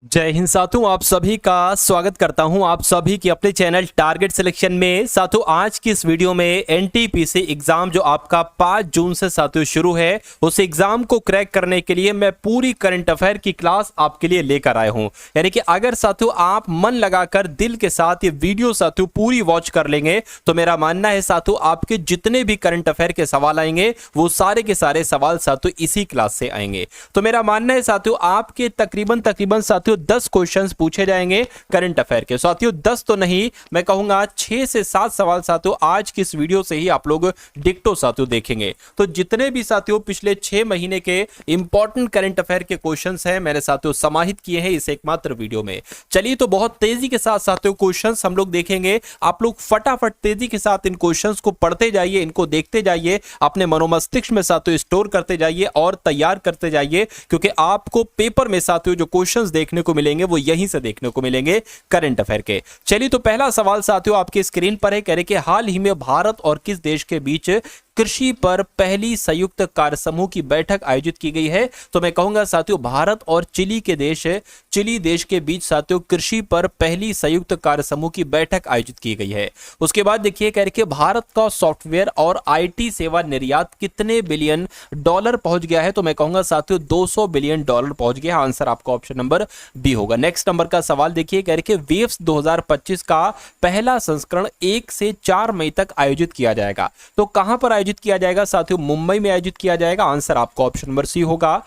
जय हिंद साथियों, आप सभी का स्वागत करता हूं आप सभी की अपने चैनल टारगेट सिलेक्शन में। साथियों, आज की इस वीडियो में एनटीपीसी एग्जाम जो आपका 5 जून से साथियों शुरू है, उस एग्जाम को क्रैक करने के लिए मैं पूरी करंट अफेयर की क्लास आपके लिए लेकर आया हूं। यानी कि अगर साथियों आप मन लगाकर दिल के साथ ये वीडियो साथियों पूरी वॉच कर लेंगे तो मेरा मानना है साथियों आपके जितने भी करंट अफेयर के सवाल आएंगे वो सारे के सारे सवाल साथियों इसी क्लास से आएंगे। तो मेरा मानना है साथियों आपके तकरीबन साथियों 10 क्वेश्चंस पूछे जाएंगे करंट अफेयर के। साथियों 10 तो नहीं, मैं कहूंगा 6 से 7 सवाल साथियों आज की इस वीडियो से ही आप लोग डिक्टो साथियों देखेंगे। तो जितने भी साथियों पिछले 6 महीने के इंपॉर्टेंट करंट अफेयर के क्वेश्चंस हैं मैंने साथियों समाहित किए हैं इस एकमात्र वीडियो में। चलिए तो बहुत तेजी के साथ साथियों क्वेश्चंस हम लोग देखेंगे। आप लोग फटाफट तेजी के साथ इन क्वेश्चंस को पढ़ते जाइए, इनको देखते जाइए, अपने मनोमस्तिष्क में साथियों स्टोर करते जाइए और तैयार करते जाइए, क्योंकि आपको पेपर में साथियों जो क्वेश्चंस देखने को मिलेंगे वो यहीं से देखने को मिलेंगे करंट अफेयर के। चलिए तो पहला सवाल साथियों आपके स्क्रीन पर है, कह रहे कि हाल ही में भारत और किस देश के बीच कृषि पर पहली संयुक्त कार्य समूह की बैठक आयोजित की गई है। तो मैं कहूंगा साथियों भारत और चिली देश के बीच साथियों कृषि पर पहली संयुक्त कार्य समूह की बैठक आयोजित की गई है। उसके बाद देखिए कह रहे कि भारत का सॉफ्टवेयर और आईटी सेवा निर्यात कितने बिलियन डॉलर पहुंच गया है। तो मैं कहूंगा साथियों 200 बिलियन डॉलर पहुंच गया। आंसर आपका ऑप्शन नंबर बी होगा। नेक्स्ट नंबर का सवाल देखिए कह रहे कि वेव्स 2025 का पहला संस्करण 1 से 4 मई तक आयोजित किया जाएगा। तो कहां पर आयोजित किया जाएगा साथियों? मुंबई में आयोजित किया जाएगा। आंसर आपका ऑप्शन नंबर सी होगा।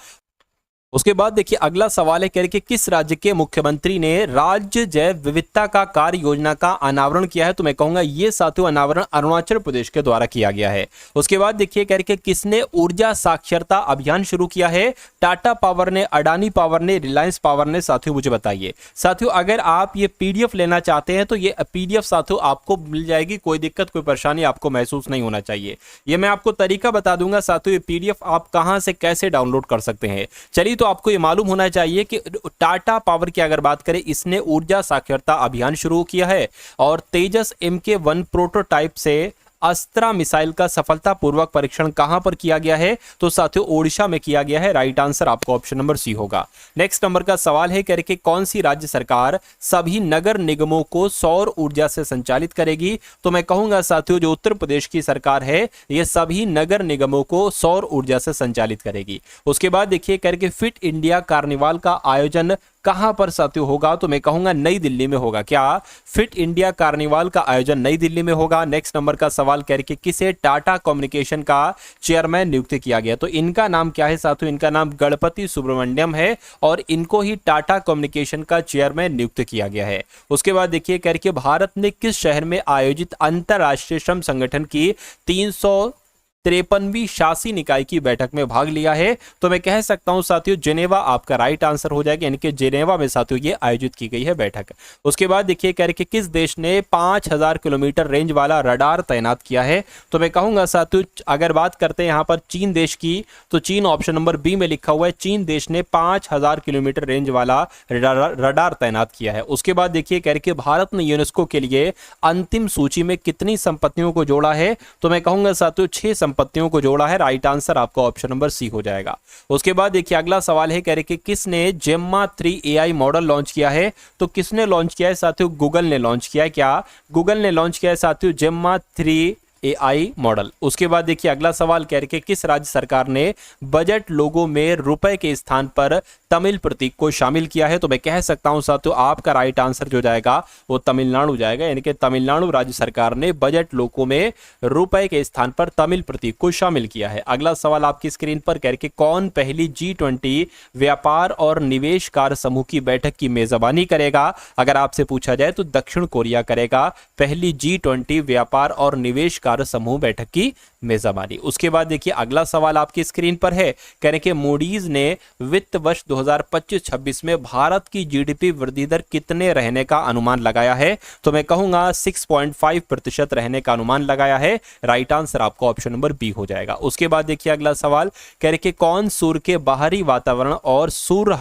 उसके बाद देखिए अगला सवाल है, कह रहे कि किस राज्य के मुख्यमंत्री ने राज्य जैव विविधता का कार्य योजना का अनावरण किया है। तो मैं कहूंगा ये साथियों अनावरण अरुणाचल प्रदेश के द्वारा किया गया है। उसके बाद देखिए कह रहे कि किसने ऊर्जा साक्षरता अभियान शुरू किया है? टाटा पावर ने, अडानी पावर ने, रिलायंस पावर ने। साथियों मुझे बताइए। साथियों अगर आप ये पीडीएफ लेना चाहते हैं तो ये पीडीएफ साथियों आपको मिल जाएगी, कोई दिक्कत कोई परेशानी आपको महसूस नहीं होना चाहिए। ये मैं आपको तरीका बता दूंगा साथियों, ये पीडीएफ आप कहां से कैसे डाउनलोड कर सकते हैं। चलिए तो आपको ये मालूम होना चाहिए कि टाटा पावर की अगर बात करें, इसने ऊर्जा साक्षरता अभियान शुरू किया है और तेजस MK1 प्रोटोटाइप से अस्त्रा मिसाइल का सफलतापूर्वक परीक्षण कहां पर किया गया है? तो साथियों ओडिशा में किया गया है। राइट आंसर आपका ऑप्शन नंबर सी होगा। नेक्स्ट नंबर का सवाल है, कह रहे कि कौन सी राज्य सरकार सभी नगर निगमों को सौर ऊर्जा से संचालित करेगी? तो मैं कहूंगा साथियों जो उत्तर प्रदेश की सरकार है ये सभी नगर निगमों को सौर ऊर्जा से संचालित करेगी। उसके बाद देखिए कह रहे कि फिट इंडिया कार्निवाल का आयोजन कहां पर साथियों होगा? तो मैं कहूंगा नई दिल्ली में होगा। क्या फिट इंडिया कार्निवाल का आयोजन नई दिल्ली में होगा? नेक्स्ट नंबर का सवाल कह रहे कि किसे टाटा कम्युनिकेशन का चेयरमैन नियुक्त किया गया? तो इनका नाम क्या है साथियों? इनका नाम गणपति सुब्रमण्यम है और इनको ही टाटा कम्युनिकेशन का चेयरमैन नियुक्त किया गया है। उसके बाद देखिए कह रहे कि भारत ने किस शहर में आयोजित अंतरराष्ट्रीय श्रम संगठन की 353वीं शासी निकाय की बैठक में भाग लिया है? तो मैं कह सकता हूं साथियों जेनेवा आपका राइट आंसर हो जाएगा, यानी कि जेनेवा में साथियों ये आयोजित की गई है बैठक। उसके बाद देखिए कह रहे कि किस देश ने 5000 किलोमीटर रेंज वाला रडार तैनात किया है? तो मैं कहूंगा साथियों अगर बात करते हैं यहां पर चीन देश की, तो चीन ऑप्शन नंबर बी में लिखा हुआ है। चीन देश ने 5000 किलोमीटर रेंज वाला रडार तैनात किया है। उसके बाद देखिए कह रहे कि भारत ने यूनेस्को के लिए अंतिम सूची में कितनी संपत्तियों को जोड़ा है? तो मैं कहूंगा साथियों 6 संपत्तियों को जोड़ा है। राइट आंसर आपका ऑप्शन नंबर सी हो जाएगा। उसके बाद देखिए अगला सवाल है, कह रहे कि किसने जेम्मा 3 AI मॉडल लॉन्च किया है? तो किसने लॉन्च किया है साथियों? गूगल ने लॉन्च किया है। क्या गूगल ने लॉन्च किया है साथियों जेम्मा 3 AI मॉडल? उसके बाद देखिए अगला सवाल कह रहे कि किस राज्य सरकार ने बजट लोगो में रुपए के स्थान पर तमिल प्रतीक को शामिल किया है? तो मैं कह सकता हूं साथियों आपका राइट आंसर जो जाएगा वो तमिलनाडु जाएगा, यानी कि तमिलनाडु राज्य सरकार ने बजट लोगो में रुपए के स्थान पर तमिल प्रतीक को शामिल किया है। अगला सवाल आपकी स्क्रीन पर कह रहे कि कौन पहली G20 व्यापार और निवेश कार्य समूह की बैठक की मेजबानी करेगा? अगर आपसे पूछा जाए तो दक्षिण कोरिया करेगा पहली G20 व्यापार और निवेश कार्य समूह बैठक की मेजबानी। उसके बाद देखिए अगला सवाल आपकी स्क्रीन पर है, कह रहे कि मूडीज ने वित्त वर्ष 2025-26 में भारत की जीडीपी वृद्धि दर कितने रहने का अनुमान लगाया है? तो मैं कहूंगा 6.5% रहने का अनुमान लगाया है। राइट आंसर आपका ऑप्शन नंबर बी हो जाएगा। उसके बाद देखिए अगला सवाल कह रहे कि कौन सूर्य के बाहरी वातावरण और सौर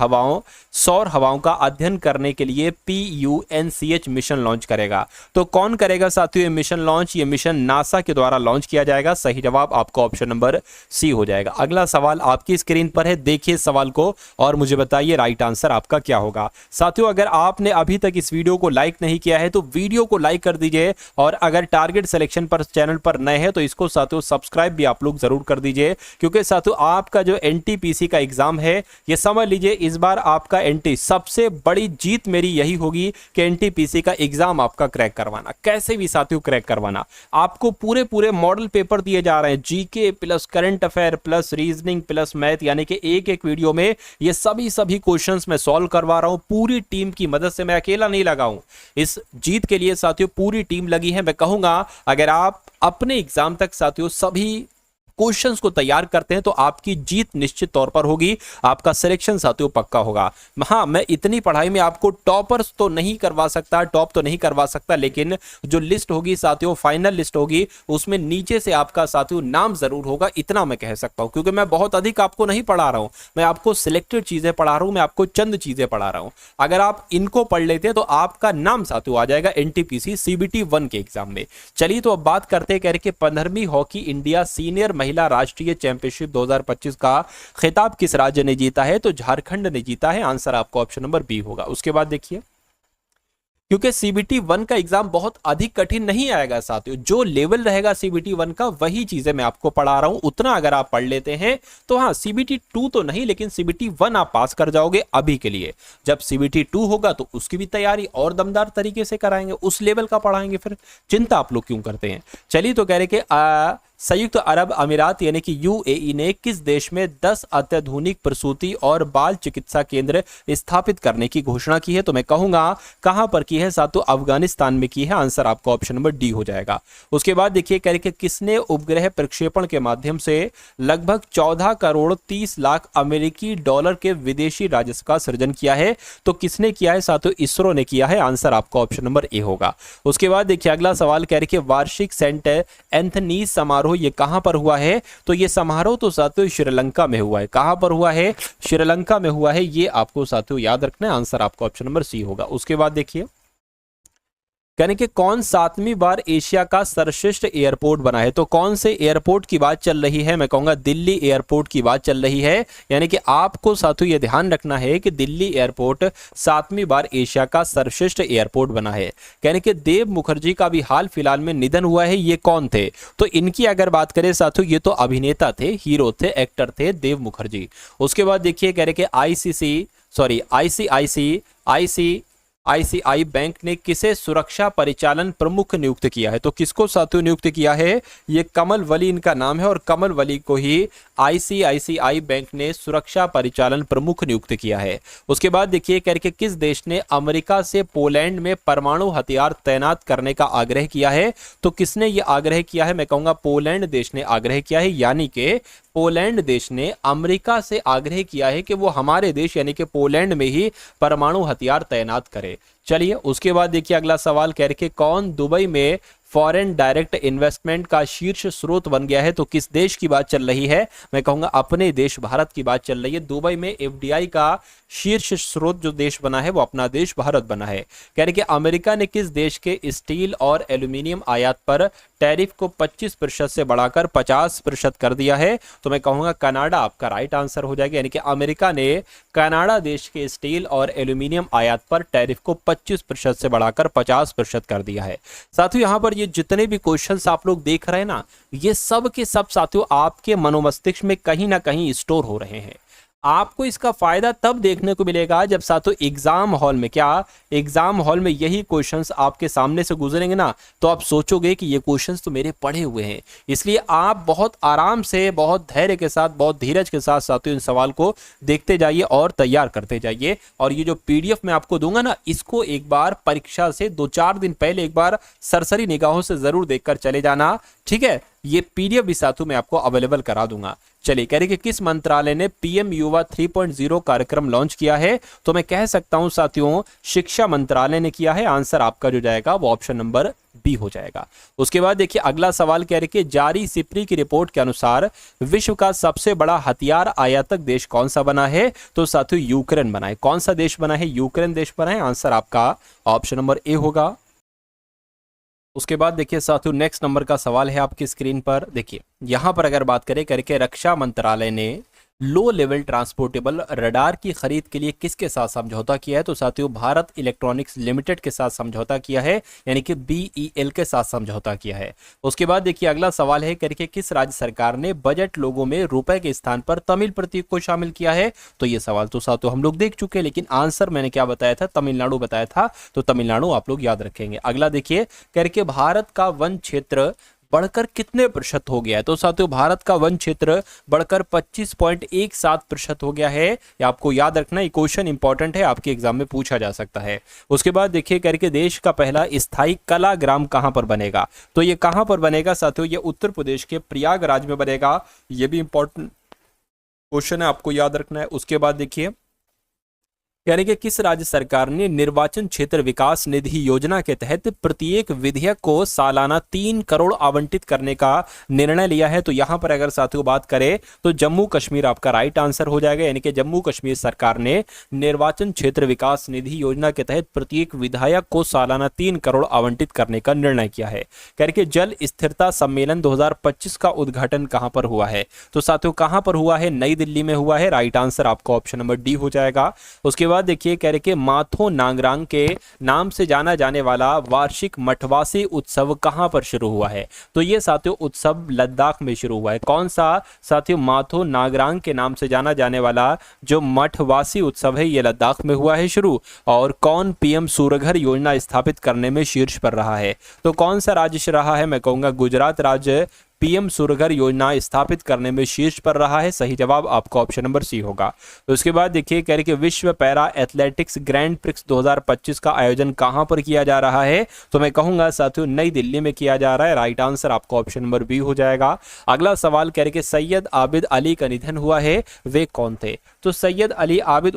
हवाओं का अध्ययन करने के लिए PUNCH मिशन लॉन्च करेगा? तो कौन करेगा साथियों ये मिशन लॉन्च? ये मिशन नासा के द्वारा लॉन्च किया जाएगा। सही सही जवाब आपका ऑप्शन नंबर सी हो जाएगा। अगला सवाल आपकी स्क्रीन पर है, देखिए सवाल को और मुझे बताइए राइट आंसर आपका क्या होगा। साथियों, अगर आपने अभी तक इस वीडियो को लाइक नहीं किया है तो वीडियो को लाइक कर दीजिए, और अगर टारगेट सिलेक्शन पर चैनल पर नए हैं तो इसको साथियों सब्सक्राइब भी आप लोग जरूर कर दीजिए, क्योंकि साथियों आपका जो एनटीपीसी का एग्जाम है ये समझ लीजिए इस बार आपका एनटी सबसे बड़ी जीत मेरी यही होगी कि एनटीपीसी का एग्जाम आपका क्रैक करवाना, कैसे भी साथियों क्रैक करवाना। आपको पूरे पूरे मॉडल पेपर दिए जा रहे हैं, GK plus current affair plus reasoning plus math, यानी कि एक एक वीडियो में ये सभी क्वेश्चंस मैं सॉल्व करवा रहा हूं पूरी टीम की मदद से। मैं अकेला नहीं लगा हूं, इस जीत के लिए साथियों पूरी टीम लगी है। मैं कहूंगा अगर आप अपने एग्जाम तक साथियों सभी क्वेश्चंस को तैयार करते हैं तो आपकी जीत निश्चित तौर पर होगी, आपका सिलेक्शन साथियों पक्का होगा। हाँ, मैं इतनी पढ़ाई में आपको टॉपर्स तो नहीं करवा सकता, टॉप तो नहीं करवा सकता, लेकिन जो लिस्ट होगी साथियों, फाइनल लिस्ट होगी, उसमें नीचे से आपका साथियों नाम जरूर होगा, इतना मैं कह सकता हूं। क्योंकि मैं बहुत अधिक आपको नहीं पढ़ा रहा हूं, मैं आपको सिलेक्टेड चीजें पढ़ा रहा हूं, मैं आपको चंद चीजें पढ़ा रहा हूं। अगर आप इनको पढ़ लेते हैं तो आपका नाम साथियों आ जाएगा एनटीपीसी CBT 1 के एग्जाम में। चलिए तो अब बात करते हैं कि 15वीं हॉकी इंडिया सीनियर महिला राष्ट्रीय चैंपियनशिप 2025 का खिताब किस राज्य ने जीता है? तो झारखंड ने जीता है। आंसर आपका ऑप्शन नंबर बी होगा। उसके बाद देखिए, क्योंकि CBT 1 का एग्जाम बहुत अधिक कठिन नहीं आएगा साथियों, जो लेवल रहेगा CBT 1 का वही चीजें मैं आपको पढ़ा रहा हूं, उतना अगर आप पढ़ लेते हैं तो हाँ, CBT 2 तो नहीं लेकिन CBT 1 आप पास कर जाओगे अभी के लिए। जब CBT 2 होगा तो उसकी भी तैयारी और दमदार तरीके से कराएंगे, उस लेवल का पढ़ाएंगे, फिर चिंता आप लोग क्यों करते हैं। चलिए तो कह रहे कि संयुक्त अरब अमीरात यानी कि UAE ने किस देश में 10 अत्याधुनिक प्रसूति और बाल चिकित्सा केंद्र स्थापित करने की घोषणा की है? तो मैं कहूंगा कहां पर की है साथियों, अफगानिस्तान में की है। आंसर आपका ऑप्शन नंबर डी हो जाएगा। उसके बाद देखिए कह रहे कि किसने उपग्रह प्रक्षेपण के माध्यम से लगभग 14 करोड़ 30 लाख अमेरिकी डॉलर के विदेशी राजस्व का सृजन किया है? तो किसने किया है साथियों, इसरो ने किया है। आंसर आपका ऑप्शन नंबर ए होगा। उसके बाद देखिए अगला सवाल कह रहे कि वार्षिक सेंट एंथनी समारोह ये कहां पर हुआ है? तो ये समारोह तो साथियों श्रीलंका में हुआ है। कहां पर हुआ है? श्रीलंका में हुआ है, ये आपको साथियों याद रखना है। आंसर आपका ऑप्शन नंबर सी होगा। उसके बाद देखिए कहने कि कौन 7वीं बार एशिया का सर्वश्रेष्ठ एयरपोर्ट बना है? तो कौन से एयरपोर्ट की बात चल रही है? मैं कहूंगा दिल्ली एयरपोर्ट की बात चल रही है। यानी कि आपको साथियों यह ध्यान रखना है कि दिल्ली एयरपोर्ट 7वीं बार एशिया का सर्वश्रेष्ठ एयरपोर्ट बना है। कहने कि देव मुखर्जी का भी हाल फिलहाल में निधन हुआ है, ये कौन थे? तो इनकी अगर बात करें साथियों, ये तो अभिनेता थे, हीरो थे, एक्टर थे, देव मुखर्जी। उसके बाद देखिए कह रहे कि ICICI बैंक ने किसे सुरक्षा परिचालन प्रमुख नियुक्त किया है? तो किसको साथियों नियुक्त किया है? ये कमल वली इनका नाम है, और कमल वली को ही ICICI बैंक ने सुरक्षा परिचालन प्रमुख नियुक्त किया है। उसके बाद देखिए करके किस देश ने अमेरिका से पोलैंड में परमाणु हथियार तैनात करने का आग्रह किया है? तो किसने ये आग्रह किया है? मैं कहूंगा पोलैंड देश ने आग्रह किया है। यानी कि पोलैंड देश ने अमेरिका से आग्रह किया है कि वो हमारे देश यानी कि पोलैंड में ही परमाणु हथियार तैनात करे। चलिए उसके बाद देखिए अगला सवाल कह रहे कि कौन दुबई में फॉरेन डायरेक्ट इन्वेस्टमेंट का शीर्ष स्रोत बन गया है? तो किस देश की बात चल रही है? मैं कहूंगा अपने देश भारत की बात चल रही है। दुबई में FDI का शीर्ष स्रोत जो देश बना है वो अपना देश भारत बना है। कह रहे कि अमेरिका ने किस देश के स्टील और एल्यूमिनियम आयात पर टैरिफ को 25% से बढ़ाकर 50% कर दिया है? तो मैं कहूंगा कनाडा आपका राइट आंसर हो जाएगा। यानी कि अमेरिका ने कनाडा देश के स्टील और एल्यूमिनियम आयात पर टैरिफ को 25% से बढ़ाकर 50% कर दिया है। साथियों यहां पर ये जितने भी क्वेश्चंस आप लोग देख रहे हैं ना, ये सब के सब साथियों आपके मनोमस्तिष्क में कहीं ना कहीं स्टोर हो रहे हैं। आपको इसका फायदा तब देखने को मिलेगा जब साथियों एग्जाम हॉल में, क्या एग्जाम हॉल में यही क्वेश्चंस आपके सामने से गुजरेंगे ना, तो आप सोचोगे कि ये क्वेश्चंस तो मेरे पढ़े हुए हैं। इसलिए आप बहुत आराम से, बहुत धैर्य के साथ, बहुत धीरज के साथ साथियों इन सवाल को देखते जाइए और तैयार करते जाइए। और ये जो PDF मैं आपको दूंगा ना, इसको एक बार परीक्षा से 2-4 दिन पहले एक बार सरसरी निगाहों से जरूर देखकर चले जाना, ठीक है। ये PDF भी साथियों मैं आपको अवेलेबल करा दूंगा। चलिए कह रहे कि किस मंत्रालय ने PM युवा 3.0 कार्यक्रम लॉन्च किया है? तो मैं कह सकता हूं साथियों शिक्षा मंत्रालय ने किया है। आंसर आपका जो जाएगा वो ऑप्शन नंबर बी हो जाएगा। उसके बाद देखिए अगला सवाल कह रहे कि जारी सिप्री की रिपोर्ट के अनुसार विश्व का सबसे बड़ा हथियार आयातक देश कौन सा बना है? तो साथियों यूक्रेन बना है। कौन सा देश बना है? यूक्रेन देश बना है। आंसर आपका ऑप्शन नंबर ए होगा। उसके बाद देखिए साथियों नेक्स्ट नंबर का सवाल है आपकी स्क्रीन पर। देखिए यहां पर अगर बात करें करके रक्षा मंत्रालय ने लो लेवल ट्रांसपोर्टेबल रडार की खरीद के लिए किसके साथ समझौता किया है? तो साथियों भारत इलेक्ट्रॉनिक्स लिमिटेड के साथ समझौता किया है, यानी कि BEL के साथ समझौता किया है। उसके बाद देखिए अगला सवाल है करके किस राज्य सरकार ने बजट लोगों में रुपए के स्थान पर तमिल प्रतीक को शामिल किया है? तो ये सवाल तो साथियों हम लोग देख चुके हैं, लेकिन आंसर मैंने क्या बताया था? तमिलनाडु बताया था, तो तमिलनाडु आप लोग याद रखेंगे। अगला देखिए करके भारत का वन क्षेत्र बढ़कर कितने प्रतिशत हो गया है? तो साथियों भारत का वन क्षेत्र बढ़कर 25.17% हो गया है। ये आपको याद रखना, ये क्वेश्चन इंपॉर्टेंट है, आपके एग्जाम में पूछा जा सकता है। उसके बाद देखिए करके देश का पहला स्थायी कला ग्राम कहां पर बनेगा? तो ये कहां पर बनेगा साथियों? ये उत्तर प्रदेश के प्रयागराज में बनेगा। ये भी इंपॉर्टेंट क्वेश्चन है, आपको याद रखना है। उसके बाद देखिए यानी कि किस राज्य सरकार ने निर्वाचन क्षेत्र विकास निधि योजना के तहत प्रत्येक विधेयक को सालाना 3 करोड़ आवंटित करने का निर्णय लिया है? तो यहां पर अगर साथियों बात करें तो जम्मू कश्मीर आपका राइट आंसर हो जाएगा, यानी कि जम्मू कश्मीर सरकार ने निर्वाचन क्षेत्र विकास निधि योजना के तहत प्रत्येक विधायक को सालाना 3 करोड़ आवंटित करने का निर्णय किया है। करके जल स्थिरता सम्मेलन 2025 का उद्घाटन कहां पर हुआ है? तो साथियों कहां पर हुआ है? नई दिल्ली में हुआ है। राइट आंसर आपका ऑप्शन नंबर डी हो जाएगा। उसके बाद देखिए कह रहे कि माथो नांगरांग के नाम से जाना जाने वाला वार्षिक मठवासी उत्सव कहां पर शुरू हुआ है? तो ये साथियों उत्सव लद्दाख में शुरू हुआ है। कौन सा? साथियों माथो नांगरांग के नाम से जाना जाने वाला जो मठवासी उत्सव है ये लद्दाख में हुआ है शुरू। और कौन PM सूर्यघर योजना स्थापित करने में शीर्ष पर रहा है? तो कौन सा राज्य रहा है? मैं कहूंगा गुजरात राज्य PM सूर्यघर योजना स्थापित करने में शीर्ष पर रहा है। सही जवाब आपका ऑप्शन नंबर सी होगा। तो उसके बाद देखिए कह रहे कि विश्व पैरा एथलेटिक्स ग्रैंड प्रिक्स 2025 का आयोजन कहां पर किया जा रहा है? तो मैं कहूंगा साथियों नई दिल्ली में किया जा रहा है। राइट आंसर आपका ऑप्शन नंबर बी हो जाएगा। अगला सवाल कह रहे कि सैयद आबिद अली का निधन हुआ है, वे कौन थे? तो सैयद अली आबिद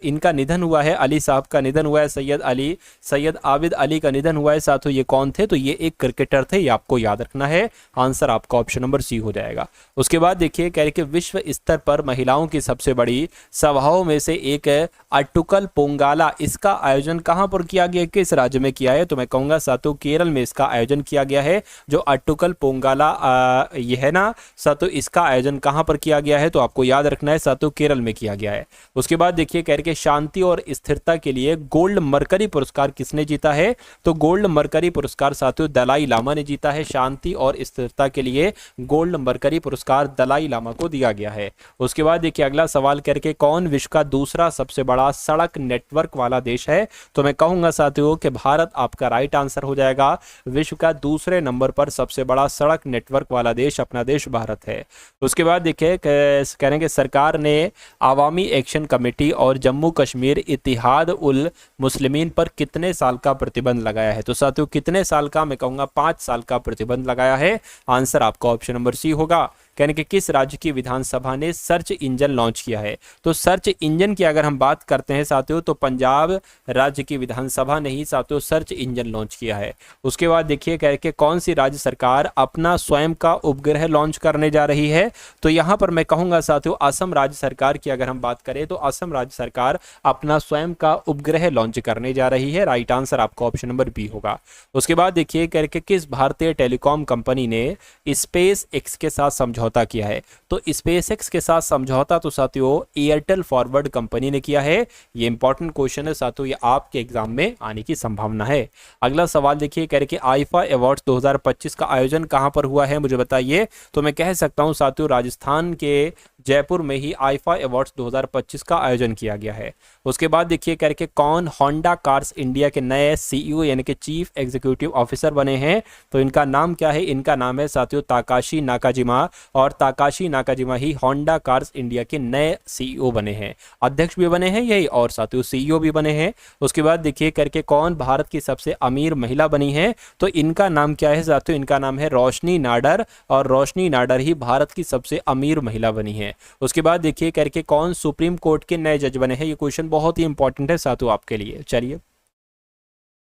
इनका निधन हुआ है, अली साहब का निधन हुआ है। सैयद आबिद अली का निधन हुआ है साथियों। ये कौन थे? तो ये एक क्रिकेटर थे, ये आपको याद रखना है। आंसर आपका ऑप्शन नंबर सी हो जाएगा। उसके बाद देखिए कह रहे कि विश्व स्तर पर महिलाओं की सबसे बड़ी सभाओं में से एक अट्टुकल पोंगाला, इसका आयोजन कहां पर किया गया, किस राज्य में किया है? तो मैं कहूंगा साथियों केरल में इसका आयोजन किया गया है। जो अट्टुकल पोंगाला ये है ना साथियों, इसका आयोजन कहां पर किया गया है? तो आपको याद रखना है साथियों केरल में किया गया है। उसके बाद देखिए कह रहे कि शांति और स्थिरता के लिए गोल्ड मरकरी पुरस्कार किसने जीता है? तो गोल्ड मरकरी पुरस्कार साथियों दलाई लामा ने जीता है। शांति और स्थिरता के लिए गोल्ड मरकरी पुरस्कार दलाई लामा को दिया गया है। उसके बाद देखिए अगला सवाल करके कौन विश्व का दूसरा सबसे बड़ा सड़क नेटवर्क वाला देश है? तो मैं कहूंगा साथियों कि भारत आपका राइट आंसर हो जाएगा। विश्व का दूसरे नंबर पर सबसे बड़ा सड़क नेटवर्क वाला देश अपना देश भारत है। उसके बाद देखिए कहेंगे सरकार ने आवामी एक्शन कमेटी और जम्मू कश्मीर इत्तेहाद उल मुस्लिमीन पर कितने साल का प्रतिबंध लगाया है? तो साथियों कितने साल का? मैं कहूंगा 5 साल का प्रतिबंध लगाया है। आंसर आपका ऑप्शन नंबर सी होगा। कहने कि किस राज्य की विधानसभा ने सर्च इंजन लॉन्च किया है? तो सर्च इंजन की अगर हम बात करते हैं साथियों तो पंजाब राज्य की विधानसभा ने ही साथियों सर्च इंजन लॉन्च किया है। उसके बाद देखिए कह के कौन सी राज्य सरकार अपना स्वयं का उपग्रह लॉन्च करने जा रही है? तो यहां पर मैं कहूंगा साथियों असम राज्य सरकार की अगर हम बात करें तो असम राज्य सरकार अपना स्वयं का उपग्रह लॉन्च करने जा रही है। राइट आंसर आपका ऑप्शन नंबर बी होगा। उसके बाद देखिए कह के किस भारतीय टेलीकॉम कंपनी ने स्पेस एक्स के साथ समझौता किया है? तो स्पेस एक्स के साथ समझौता तो साथियों एयरटेल फॉरवर्ड कंपनी ने किया है। ये इंपॉर्टेंट क्वेश्चन है साथियों, ये आपके एग्जाम में आने की संभावना है। अगला सवाल देखिए कह रहे कि आईफा अवार्ड्स 2025 का आयोजन कहां पर हुआ है, मुझे बताइए। तो मैं कह सकता हूं साथियों राजस्थान के जयपुर में ही आईफा अवार्ड्स 2025 का आयोजन किया गया है। उसके बाद देखिए कह रहे कि कौन होंडा कार्स इंडिया के नए CEO यानी कि चीफ एग्जीक्यूटिव ऑफिसर बने हैं? तो इनका नाम क्या है? इनका नाम है साथियों ताकाशी नाकाजिमा, और ताकाशी नाकाजिमा ही होंडा कार्स इंडिया के नए CEO बने हैं। अध्यक्ष भी बने हैं यही और साथियों CEO भी बने हैं। उसके बाद देखिए करके कौन भारत की सबसे अमीर महिला बनी है? तो इनका नाम क्या है साथियों? इनका नाम है रोशनी नाडर, और रोशनी नाडर ही भारत की सबसे अमीर महिला बनी है। उसके बाद देखिए करके कौन सुप्रीम कोर्ट के नए जज बने हैं? ये क्वेश्चन बहुत ही इंपॉर्टेंट है साथियों आपके लिए। चलिए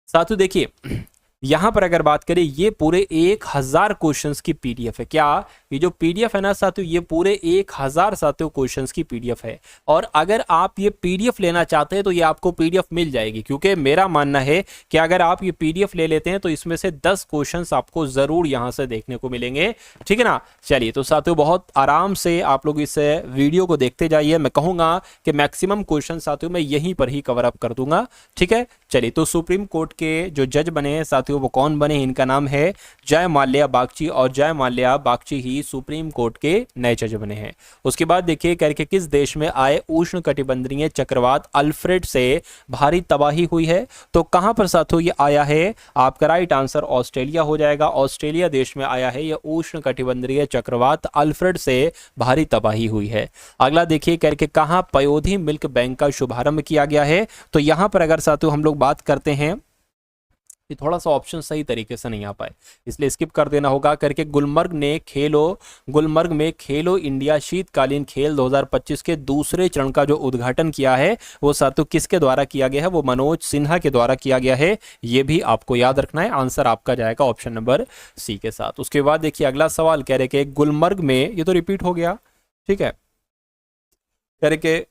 साथियों देखिए यहां पर अगर बात करें ये पूरे 1000 क्वेश्चंस की पीडीएफ है। क्या ये जो पीडीएफ है ना साथियों, ये पूरे 1000 साथियों क्वेश्चंस की पीडीएफ है। और अगर आप ये पीडीएफ लेना चाहते हैं तो ये आपको पीडीएफ मिल जाएगी, क्योंकि मेरा मानना है कि अगर आप ये पीडीएफ ले लेते हैं तो इसमें से 10 क्वेश्चंस आपको जरूर यहां से देखने को मिलेंगे, ठीक है ना। चलिए तो साथियों बहुत आराम से आप लोग इस वीडियो को देखते जाइए। मैं कहूंगा कि मैक्सिमम क्वेश्चन साथियों मैं यहीं पर ही कवर अप कर दूंगा, ठीक है। चलिए तो सुप्रीम कोर्ट के जो जज बने हैं साथियों वो कौन बने, इनका नाम है जय माल्या बागची, और जय माल्या बागची ही सुप्रीम कोर्ट के नए जज बने हैं। उसके बाद देखिए करके किस देश में आए उष्ण कटिबंधीय चक्रवात अल्फ्रेड से भारी तबाही हुई है, तो कहां पर साथियों ये आया है, आपका राइट आंसर ऑस्ट्रेलिया हो जाएगा। ऑस्ट्रेलिया देश में आया है यह उष्ण कटिबंधीय चक्रवात अल्फ्रेड से भारी तबाही हुई है। अगला देखिए करके कहां पयोधी मिल्क बैंक का शुभारंभ किया गया है, तो यहां पर अगर साथियों हम लोग बात करते हैं, ये थोड़ा सा ऑप्शन सही तरीके से नहीं आ पाए इसलिए स्किप कर देना होगा। करके गुलमर्ग में खेलो इंडिया शीतकालीन खेल 2025 के दूसरे चरण का जो उद्घाटन किया है वो साथियों किसके द्वारा किया गया है, वो मनोज सिन्हा के द्वारा किया गया है। ये भी आपको याद रखना है, आंसर आपका जाएगा ऑप्शन नंबर सी के साथ। उसके बाद देखिए अगला सवाल कह रहे कि गुलमर्ग में, ये तो रिपीट हो गया, ठीक है, कह रहे कि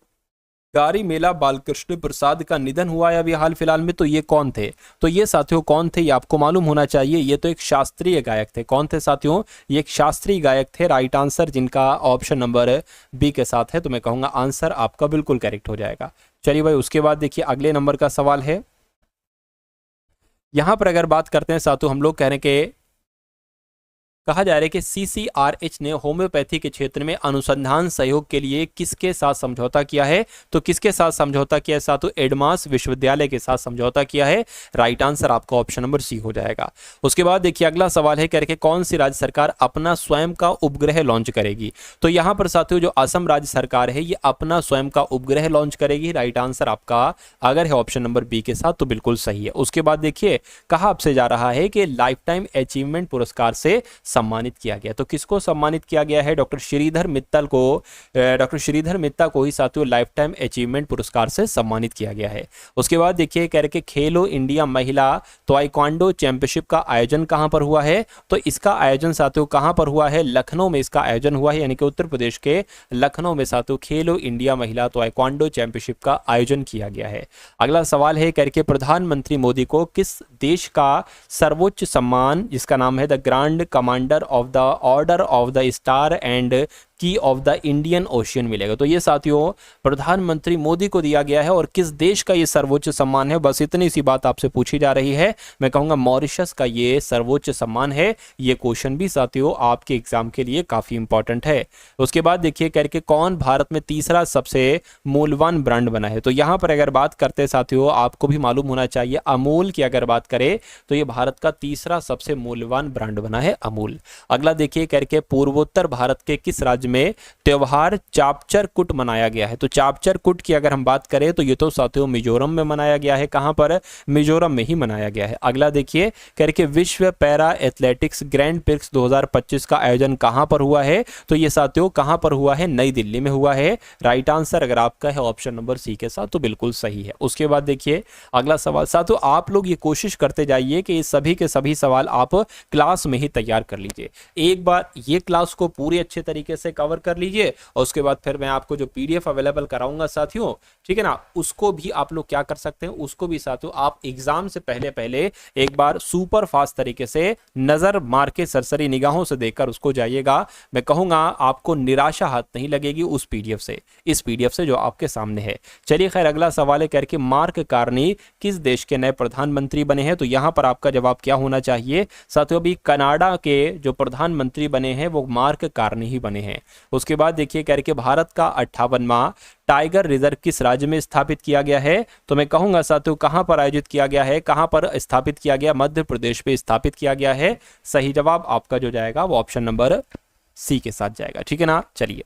गारी मेला बालकृष्ण प्रसाद का निधन हुआ है अभी हाल फिलहाल में, तो ये कौन थे, तो ये साथियों कौन थे ये आपको मालूम होना चाहिए। ये तो एक शास्त्रीय गायक थे। कौन थे साथियों, ये एक शास्त्रीय गायक थे। राइट आंसर जिनका ऑप्शन नंबर बी के साथ है, तो मैं कहूंगा आंसर आपका बिल्कुल करेक्ट हो जाएगा। चलिए भाई उसके बाद देखिए अगले नंबर का सवाल है। यहां पर अगर बात करते हैं साथियों हम लोग कह रहे हैं कि कहा जा रहा है कि CCRH ने होम्योपैथी के क्षेत्र में अनुसंधान सहयोग के लिए किसके साथ समझौता किया है, तो किसके साथ समझौता किया है साथियों, एडमास विश्वविद्यालय के साथ समझौता किया है। राइट आंसर आपका ऑप्शन नंबर सी हो जाएगा। उसके बाद देखिए अगला सवाल है करके कौन सी राज्य सरकार अपना स्वयं का उपग्रह लॉन्च करेगी, तो यहां पर साथियों जो असम राज्य सरकार है ये अपना स्वयं का उपग्रह लॉन्च करेगी। राइट आंसर आपका अगर है ऑप्शन नंबर बी के साथ तो बिल्कुल सही है। उसके बाद देखिए कहा आपसे जा रहा है कि लाइफ टाइम अचीवमेंट पुरस्कार से सम्मानित किया गया, तो किसको सम्मानित किया गया है, डॉक्टर श्रीधर मित्तल को ही साथियों लाइफ टाइम अचीवमेंट पुरस्कार से सम्मानित किया गया है। उसके बाद देखिए कह रहे कि खेलो इंडिया महिला ताइक्वांडो चैंपियनशिप का आयोजन कहां पर हुआ है, तो इसका आयोजन साथियों कहां पर हुआ है, लखनऊ में इसका आयोजन हुआ है, यानी कि उत्तर प्रदेश के लखनऊ में साथियों खेलो इंडिया महिला ताइक्वांडो चैंपियनशिप का आयोजन किया गया है। अगला सवाल है करके प्रधानमंत्री मोदी को किस देश का सर्वोच्च सम्मान जिसका नाम है the grand commander of the order of the star and की ऑफ द इंडियन ओशियन मिलेगा, तो ये साथियों प्रधानमंत्री मोदी को दिया गया है। और किस देश का ये सर्वोच्च सम्मान है, बस इतनी सी बात आपसे पूछी जा रही है। मैं कहूंगा मॉरिशस का ये सर्वोच्च सम्मान है। ये क्वेश्चन भी साथियों आपके एग्जाम के लिए काफी इंपॉर्टेंट है। उसके बाद देखिए करके कौन भारत में तीसरा सबसे मूल्यवान ब्रांड बना है, तो यहां पर अगर बात करते हैं साथियों आपको भी मालूम होना चाहिए, अमूल की अगर बात करें तो ये भारत का तीसरा सबसे मूल्यवान ब्रांड बना है अमूल। अगला देखिए करके पूर्वोत्तर भारत के किस राज्य में त्योहार चापचर कुट मनाया गया है, तो चापचर कुट की अगर हम बात करें तो ये तो साथियों मिजोरम में मनाया गया है। कहां पर, मिजोरम में ही मनाया गया है। अगला देखिए करके विश्व पैरा एथलेटिक्स ग्रैंड प्रिक्स 2025 का आयोजन कहां पर हुआ है, तो ये साथियों कहां पर हुआ है, नई दिल्ली में हुआ है। राइट आंसर अगर आपका है ऑप्शन नंबर सी के साथ तो बिल्कुल सही है। उसके बाद देखिए अगला सवाल साथियों आप लोग ये कोशिश करते जाइए कि सभी के सभी सवाल आप क्लास में ही तैयार कर लीजिए। एक बार ये क्लास को पूरी अच्छे तरीके से कवर कर लीजिए और उसके बाद फिर मैं आपको जो पीडीएफ अवेलेबल कराऊंगा साथियों, ठीक है ना, उसको भी आप लोग क्या कर सकते हैं, उसको भी साथियों आप एग्जाम से पहले एक बार सुपर फास्ट तरीके से नजर मार के सरसरी निगाहों से देखकर उसको जाइएगा। मैं कहूंगा आपको निराशा हाथ नहीं लगेगी उस पीडीएफ से, इस पीडीएफ से जो आपके सामने है। चलिए खैर अगला सवाल है करके मार्क कार्नी किस देश के नए प्रधानमंत्री बने हैं, तो यहां पर आपका जवाब क्या होना चाहिए साथियों, अभी कनाडा के जो प्रधानमंत्री बने हैं वो मार्क कार्नी ही बने हैं। उसके बाद देखिए करके भारत का 58वां टाइगर रिजर्व किस राज्य में स्थापित किया गया है, तो मैं कहूंगा साथियों कहां पर आयोजित किया गया है, कहां पर स्थापित किया गया, मध्य प्रदेश में स्थापित किया गया है। सही जवाब आपका जो जाएगा वो ऑप्शन नंबर सी के साथ जाएगा, ठीक है ना। चलिए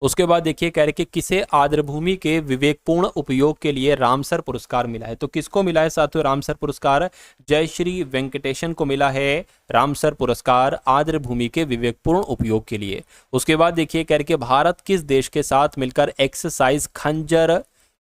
उसके बाद देखिए कह रहे कि किसे आर्द्रभूमि के विवेकपूर्ण उपयोग के लिए रामसर पुरस्कार मिला है, तो किसको मिला है साथियों रामसर पुरस्कार, जयश्री वेंकटेशन को मिला है रामसर पुरस्कार आर्द्रभूमि के विवेकपूर्ण उपयोग के लिए। उसके बाद देखिए कह रहे कि भारत किस देश के साथ मिलकर एक्सरसाइज खंजर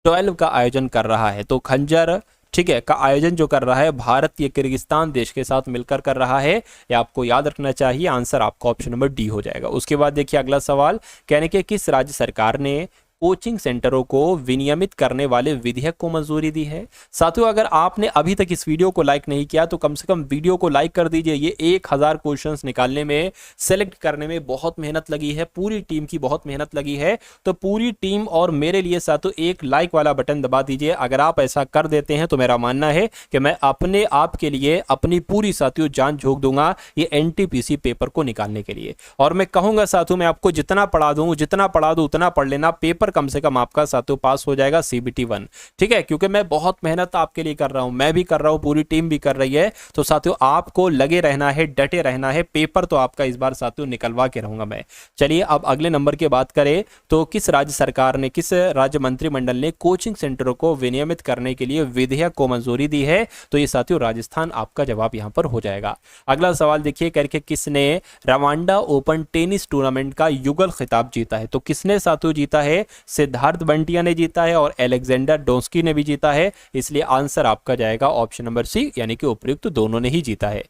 12 का आयोजन कर रहा है, तो खंजर ठीक है, का आयोजन जो कर रहा है भारत ये किर्गिस्तान देश के साथ मिलकर कर रहा है। ये आपको याद रखना चाहिए। आंसर आपका ऑप्शन नंबर डी हो जाएगा। उसके बाद देखिए अगला सवाल, कहने के किस राज्य सरकार ने कोचिंग सेंटरों को विनियमित करने वाले विधेयक को मंजूरी दी है। साथियों, अगर आपने अभी तक इस वीडियो को लाइक नहीं किया तो कम से कम वीडियो को लाइक कर दीजिए। ये 1000 क्वेश्चंस निकालने में, सेलेक्ट करने में बहुत मेहनत लगी है, पूरी टीम की बहुत मेहनत लगी है। तो पूरी टीम और मेरे लिए साथियों एक लाइक वाला बटन दबा दीजिए। अगर आप ऐसा कर देते हैं तो मेरा मानना है कि मैं अपने आप के लिए अपनी पूरी साथियों जान झोंक दूंगा ये एनटीपीसी पेपर को निकालने के लिए। और मैं कहूंगा साथियों, मैं आपको जितना पढ़ा दूं उतना पढ़ लेना। पेपर कम से कम आपका साथियों पास हो जाएगा CBT 1। ठीक है, क्योंकि मैं बहुत मेहनत आपके लिए कर रहा हूं, मैं भी कर रहा हूं, पूरी टीम भी कर रही है। तो साथियों आपको लगे रहना है, डटे रहना है। पेपर तो आपका इस बार साथियों निकलवा के रहूंगा मैं। चलिए अब अगले नंबर की बात करें तो किस राज्य सरकार ने, किस राज्य मंत्रिमंडल ने कोचिंग सेंटरों को विनियमित करने के लिए विधेयक को मंजूरी दी है। तो ये साथियों राजस्थान आपका जवाब यहां पर हो जाएगा। अगला सवाल देखिए, करके किसने रवांडा ओपन टेनिस टूर्नामेंट का युगल खिताब जीता है। तो किसने साथियों जीता है? सिद्धार्थ बंटिया ने जीता है और अलेक्जेंडर डोंस्की ने भी जीता है। इसलिए आंसर आपका जाएगा ऑप्शन नंबर सी, यानी कि उपयुक्त दोनों ने ही जीता है।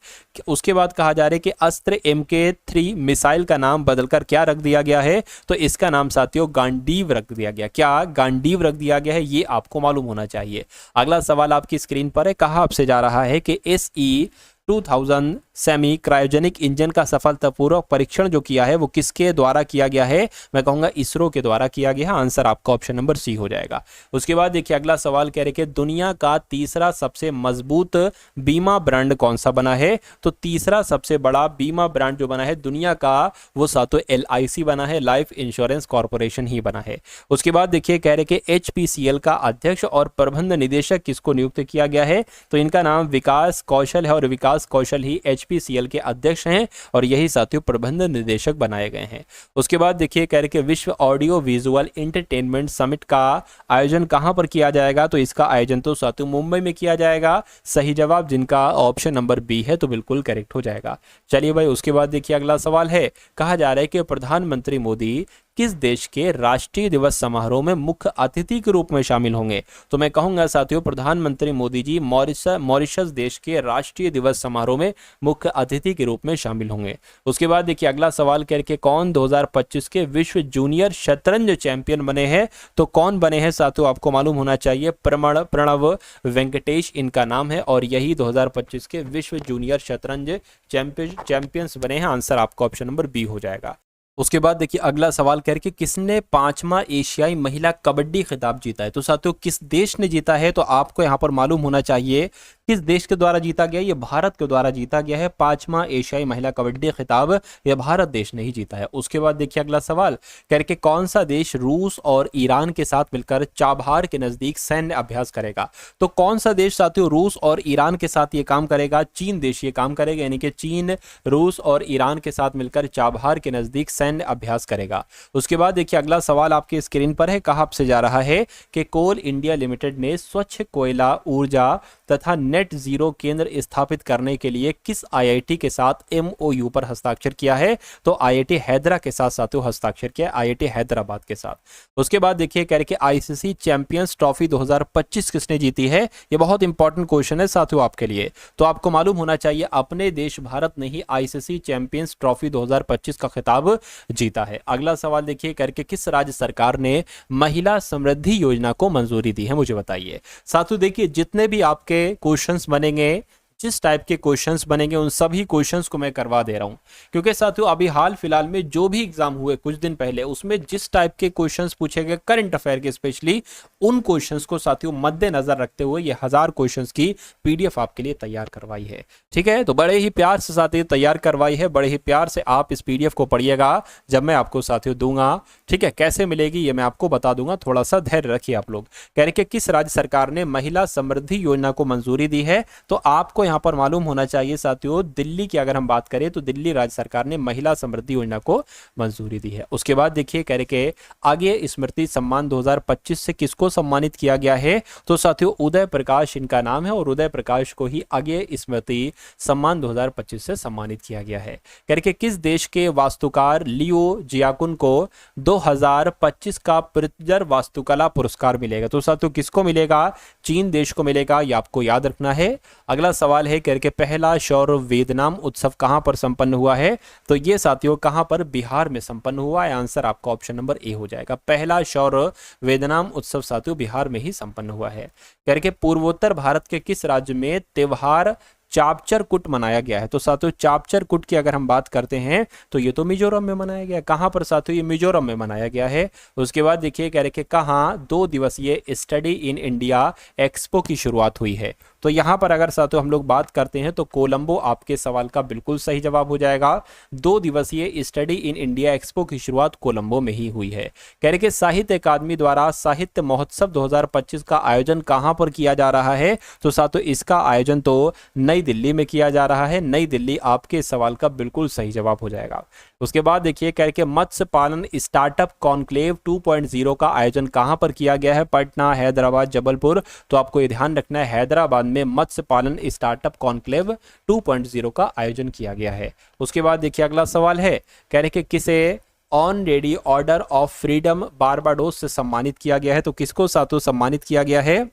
उसके बाद कहा जा रहा है कि अस्त्र MK3 मिसाइल का नाम बदलकर क्या रख दिया गया है। तो इसका नाम साथियों गांडीव रख दिया गया। क्या गांडीव रख दिया गया है, ये आपको मालूम होना चाहिए। अगला सवाल आपकी स्क्रीन पर है, कहा आपसे जा रहा है कि SE 2000 सेमी क्रायोजेनिक इंजन का सफलतापूर्वक परीक्षण जो किया है वो किसके द्वारा किया गया है? मैं कहूंगा इसरो के द्वारा किया गया। आंसर आपका ऑप्शन नंबर सी हो जाएगा। उसके बाद देखिए अगला सवाल कह रहे कि दुनिया का तीसरा सबसे मजबूत बीमा ब्रांड कौन सा बना है। तो तीसरा सबसे बड़ा बीमा ब्रांड जो बना है दुनिया का वो साथों LIC बना है, लाइफ इंश्योरेंस कॉर्पोरेशन ही बना है। उसके बाद देखिए कह रहे कि HPCL का अध्यक्ष और प्रबंध निदेशक किसको नियुक्त किया गया है। तो इनका नाम विकास कौशल है और विकास कौशल ही HPCL के अध्यक्ष हैं और यही साथियों प्रबंध निदेशक बनाए गए हैं। उसके बाद देखिए कह रहे कि विश्व ऑडियो विजुअल एंटरटेनमेंट समिट का आयोजन कहां पर किया जाएगा। तो इसका आयोजन तो साथियों मुंबई में किया जाएगा। सही जवाब जिनका ऑप्शन नंबर बी है तो बिल्कुल करेक्ट हो जाएगा। चलिए भाई उसके बाद देखिए अगला सवाल है, कहा जा रहा है कि प्रधानमंत्री मोदी किस देश के राष्ट्रीय दिवस समारोह में मुख्य अतिथि के रूप में शामिल होंगे। तो मैं कहूंगा साथियों प्रधानमंत्री मोदी जी मॉरिशस देश के राष्ट्रीय दिवस समारोह में मुख्य अतिथि के रूप में शामिल होंगे। उसके बाद देखिए अगला सवाल करके कौन 2025 के विश्व जूनियर शतरंज चैंपियन बने हैं। तो कौन बने हैं साथियों आपको मालूम होना चाहिए। प्रणव वेंकटेश इनका नाम है और यही 2025 के विश्व जूनियर शतरंज चैंपियंस बने हैं। आंसर आपका ऑप्शन नंबर बी हो जाएगा। उसके बाद देखिए अगला सवाल करके किसने 5वां एशियाई महिला कबड्डी खिताब जीता है। तो साथियों किस देश ने जीता है तो आपको यहां पर मालूम होना चाहिए किस देश के द्वारा जीता गया। ये भारत के द्वारा जीता गया है 5वां एशियाई महिला कबड्डी खिताब, ये भारत देश ने ही जीता है। उसके बाद देखिए अगला सवाल करके कौन सा देश रूस और ईरान के साथ मिलकर चाबहार के नजदीक सैन्य अभ्यास करेगा। तो कौन सा देश साथियों रूस और ईरान के साथ ये काम करेगा। चीन देश ये काम करेगा, यानी कि चीन रूस और ईरान के साथ मिलकर चाबहार के नजदीक सैन्य अभ्यास करेगा। उसके बाद देखिए अगला सवाल आपके स्क्रीन पर है, कहा आपसे जा रहा है कि कोल इंडिया लिमिटेड ने स्वच्छ कोयला ऊर्जा तथा नेट जीरो केंद्र स्थापित करने के लिए किस IIT के साथ MOU पर हस्ताक्षर किया है। तो IIT हैदरा के साथ साथियों हस्ताक्षर किया है, IIT हैदराबाद के साथ। उसके बाद देखिए कह रहे कि ICC चैंपियंस ट्रॉफी 2025 किसने जीती है। ये बहुत इंपॉर्टेंट क्वेश्चन है साथियों आपके लिए। तो आपको मालूम होना चाहिए अपने देश भारत ने ही ICC चैंपियंस ट्रॉफी 2025 का खिताब जीता है। अगला सवाल देखिए करके किस राज्य सरकार ने महिला समृद्धि योजना को मंजूरी दी है, मुझे बताइए। साथियों देखिए जितने भी आपके क्वेश्चंस बनेंगे, जिस टाइप के क्वेश्चंस बनेंगे उन सभी क्वेश्चंस को मैं करवा दे रहा हूं, क्योंकि साथियों अभी हाल फिलहाल में जो भी एग्जाम हुए कुछ दिन पहले उसमें जिस टाइप के क्वेश्चंस पूछे गए करंट अफेयर के स्पेशली उन क्वेश्चंस को साथियों मद्देनजर रखते हुए ये 1000 क्वेश्चंस की PDF आपके लिए तैयार करवाई है। ठीक है, तो बड़े ही प्यार से साथियों तैयार करवाई है, बड़े ही प्यार से आप इस PDF को पढ़िएगा जब मैं आपको साथियों दूंगा। ठीक है, कैसे मिलेगी ये मैं आपको बता दूंगा, थोड़ा सा धैर्य रखिए आप लोग। कह रहे कि किस राज्य सरकार ने महिला समृद्धि योजना को मंजूरी दी है। तो आपको आपको यहाँ पर मालूम होना चाहिए साथियों, दिल्ली की अगर हम बात करें तो दिल्ली राज्य सरकार ने महिला समृद्धि योजना को मंजूरी दी है। उसके बाद देखिए कह रहे के आगे स्मृति सम्मान 2025 से किसको सम्मानित किया गया है, तो साथियों उदय प्रकाश इनका नाम है और उदय प्रकाश को ही आगे स्मृति सम्मान 2025 से सम्मानित किया गया है। कह रहे किस देश के वास्तुकार लियो जियाकुन को 2025 का प्रित्जर वास्तुकला पुरस्कार मिलेगा, तो साथियों किसको मिलेगा, चीन देश को मिलेगा, ये आपको याद रखना है। अगला सवाल है करके पहला सौर वेदनाम उत्सव कहां पर संपन्न हुआ है, तो ये साथियों कहां पर, बिहार में संपन्न हुआ है। आंसर आपका ऑप्शन नंबर ए हो जाएगा। पहला सौर वेदनाम उत्सव साथियों बिहार में ही संपन्न हुआ है। करके पूर्वोत्तर भारत के किस राज्य में त्योहार चापचर कुट मनाया गया है, तो साथियों चापचर कुट की अगर हम बात करते हैं तो ये तो मिजोरम में मनाया गया है। कहां पर साथियों, ये मिजोरम में मनाया गया है। उसके बाद देखिए कह रहे कि कहां 2 दिवसीय स्टडी इन इंडिया एक्सपो की शुरुआत हुई है, तो यहां पर अगर साथियों हम लोग बात करते हैं तो कोलंबो आपके सवाल का बिल्कुल सही जवाब हो जाएगा। 2 दिवसीय स्टडी इन इंडिया एक्सपो की शुरुआत कोलंबो में ही हुई है। कह रहे कि साहित्य अकादमी द्वारा साहित्य महोत्सव 2025 का आयोजन कहां पर किया जा रहा है, तो साथियों इसका आयोजन तो नई दिल्ली में किया जा रहा है। नई दिल्ली आपके सवाल का बिल्कुल सही जवाब हो जाएगा। उसके बाद देखिए कह रहे कि मत्स्य पालन स्टार्टअप कॉन्क्लेव 2.0 का आयोजन कहां पर किया गया है, पटना, हैदराबाद, जबलपुर, तो आपको ये ध्यान रखना है हैदराबाद में मत्स्य पालन स्टार्टअप कॉन्क्लेव 2.0 का आयोजन किया गया है। उसके बाद देखिए अगला सवाल है, कह रहे कि किसे honorary order of freedom Barbados से सम्मानित किया गया है, तो किसको साथियों सम्मानित किया गया है,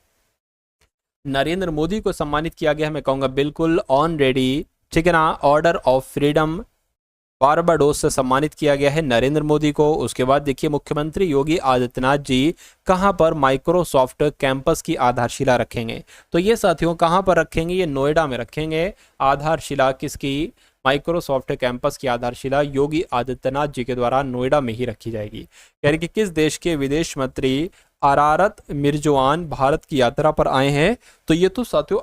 नरेंद्र मोदी को सम्मानित किया गया है। मैं कहूंगा बिल्कुल ऑनरेडी, ठीक है ना, ऑर्डर ऑफ फ्रीडम बारबाडोस से सम्मानित किया गया है नरेंद्र मोदी को। उसके बाद देखिए मुख्यमंत्री योगी आदित्यनाथ जी कहां पर माइक्रोसॉफ्ट कैंपस की आधारशिला रखेंगे, तो ये साथियों कहां पर रखेंगे, ये नोएडा में रखेंगे। आधारशिला किसकी, माइक्रोसॉफ्ट कैंपस की आधारशिला योगी आदित्यनाथ जी के द्वारा नोएडा में ही रखी जाएगी। कह रहे कि किस देश के विदेश मंत्री अरारत मिर्जोआन भारत की यात्रा पर आए हैं, तो ये तो साथियों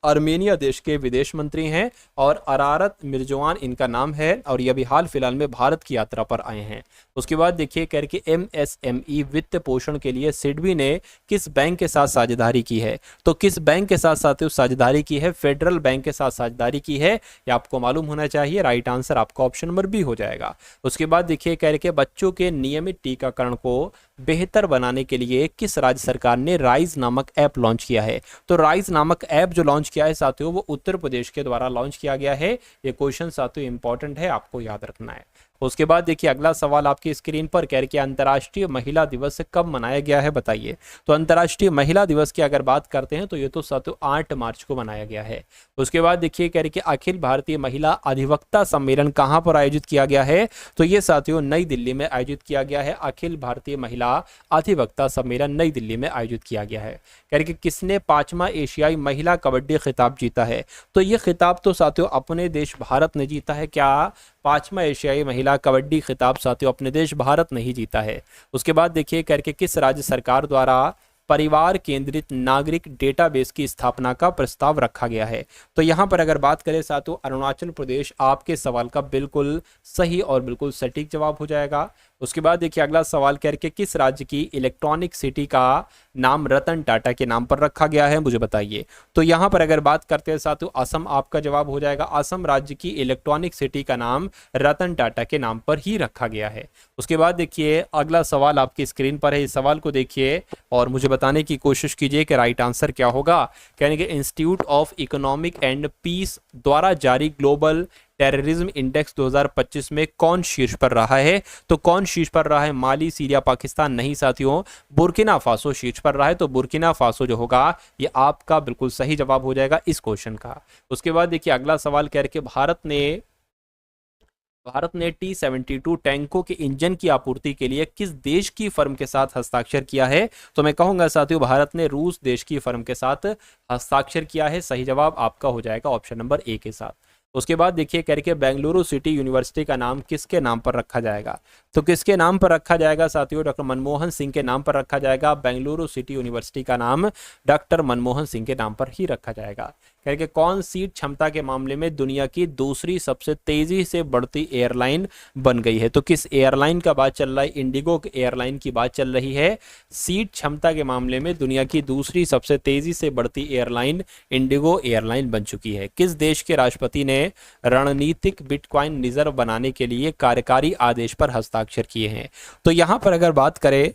आर्मेनिया देश के विदेश मंत्री हैं और अरारत मिर्जोआन इनका नाम है और ये अभी हाल फिलहाल में भारत की यात्रा पर आए हैं। उसके बाद देखिए कह रहे कि MSME वित्त पोषण के लिए सिडबी ने किस बैंक के साथ साझेदारी की है, तो किस बैंक के साथ साथियों साझेदारी की है, फेडरल बैंक के साथ साझेदारी की है, ये आपको मालूम होना चाहिए। राइट आंसर आपका ऑप्शन नंबर बी हो जाएगा। उसके बाद देखिए कह रहे कि बच्चों के नियमित टीकाकरण को बेहतर बनाने के लिए किस राज्य सरकार ने राइज नामक ऐप लॉन्च किया है, तो राइज नामक ऐप जो लॉन्च किया है साथियों वो उत्तर प्रदेश के द्वारा लॉन्च किया गया है। ये क्वेश्चन साथियों इंपॉर्टेंट है, आपको याद रखना है। उसके बाद देखिए अगला सवाल आपकी स्क्रीन पर कह रहे कि अंतर्राष्ट्रीय महिला दिवस कब मनाया गया है बताइए, तो अंतर्राष्ट्रीय महिला दिवस की अगर बात करते हैं तो ये तो साथियों 8 मार्च को मनाया गया है। उसके बाद देखिए कह रहे कि अखिल भारतीय महिला अधिवक्ता सम्मेलन कहां पर आयोजित किया गया है, तो ये साथियों नई दिल्ली में आयोजित किया गया है। अखिल भारतीय महिला अधिवक्ता सम्मेलन नई दिल्ली में आयोजित किया गया है। कह रहे कि किसने 5वां एशियाई महिला कबड्डी खिताब जीता है, तो ये खिताब तो साथियों अपने देश भारत ने जीता है। क्या 5वां एशियाई महिला कबड्डी खिताब साथियों अपने देश भारत ने ही जीता है। उसके बाद देखिए करके किस राज्य सरकार द्वारा परिवार केंद्रित नागरिक डेटाबेस की स्थापना का प्रस्ताव रखा गया है, तो यहां पर अगर बात करें साथियों अरुणाचल प्रदेश आपके सवाल का बिल्कुल सही और बिल्कुल सटीक जवाब हो जाएगा। उसके बाद देखिए अगला सवाल करके किस राज्य की इलेक्ट्रॉनिक सिटी का नाम रतन टाटा के नाम पर रखा गया है मुझे बताइए, तो यहां पर अगर बात करते हैं साथियों असम आपका जवाब हो जाएगा। असम राज्य की इलेक्ट्रॉनिक सिटी का नाम रतन टाटा के नाम पर ही रखा गया है। उसके बाद देखिए अगला सवाल आपकी स्क्रीन पर है, इस सवाल को देखिए और मुझे बताने की कोशिश कीजिए कि राइट आंसर क्या होगा। कहने के institute of economic and peace द्वारा जारी ग्लोबल टेररिज्म इंडेक्स 2025 में कौन शीर्ष पर रहा है, तो कौन शीर्ष पर रहा है, माली, सीरिया, पाकिस्तान, नहीं साथियों बुर्किना फासो शीर्ष पर रहा है। तो बुर्किना फासो जो होगा ये आपका बिल्कुल सही जवाब हो जाएगा इस क्वेश्चन का। उसके बाद देखिए अगला सवाल कह रहे कि भारत ने T-72 टैंकों के इंजन की आपूर्ति के लिए किस देश की फर्म के साथ हस्ताक्षर किया है, तो मैं कहूंगा साथियों भारत ने रूस देश की फर्म के साथ हस्ताक्षर किया है। सही जवाब आपका हो जाएगा ऑप्शन नंबर ए के साथ। उसके बाद देखिए कह रहे कि बेंगलुरु सिटी यूनिवर्सिटी का नाम किसके नाम पर रखा जाएगा, तो किसके नाम पर रखा जाएगा साथियों, डॉक्टर मनमोहन सिंह के नाम पर रखा जाएगा। बेंगलुरु सिटी यूनिवर्सिटी का नाम डॉक्टर मनमोहन सिंह के नाम पर ही रखा जाएगा। करके कौन सीट क्षमता के मामले में दुनिया की दूसरी सबसे तेजी से बढ़ती एयरलाइन बन गई है? तो किस एयरलाइन का बात चल रहा है? इंडिगो एयरलाइन की बात चल रही है। सीट क्षमता के मामले में दुनिया की दूसरी सबसे तेजी से बढ़ती एयरलाइन इंडिगो एयरलाइन बन चुकी है। किस देश के राष्ट्रपति ने रणनीतिक बिटकॉइन रिजर्व बनाने के लिए कार्यकारी आदेश पर हस्ताक्षर किए हैं? तो यहां पर अगर बात करें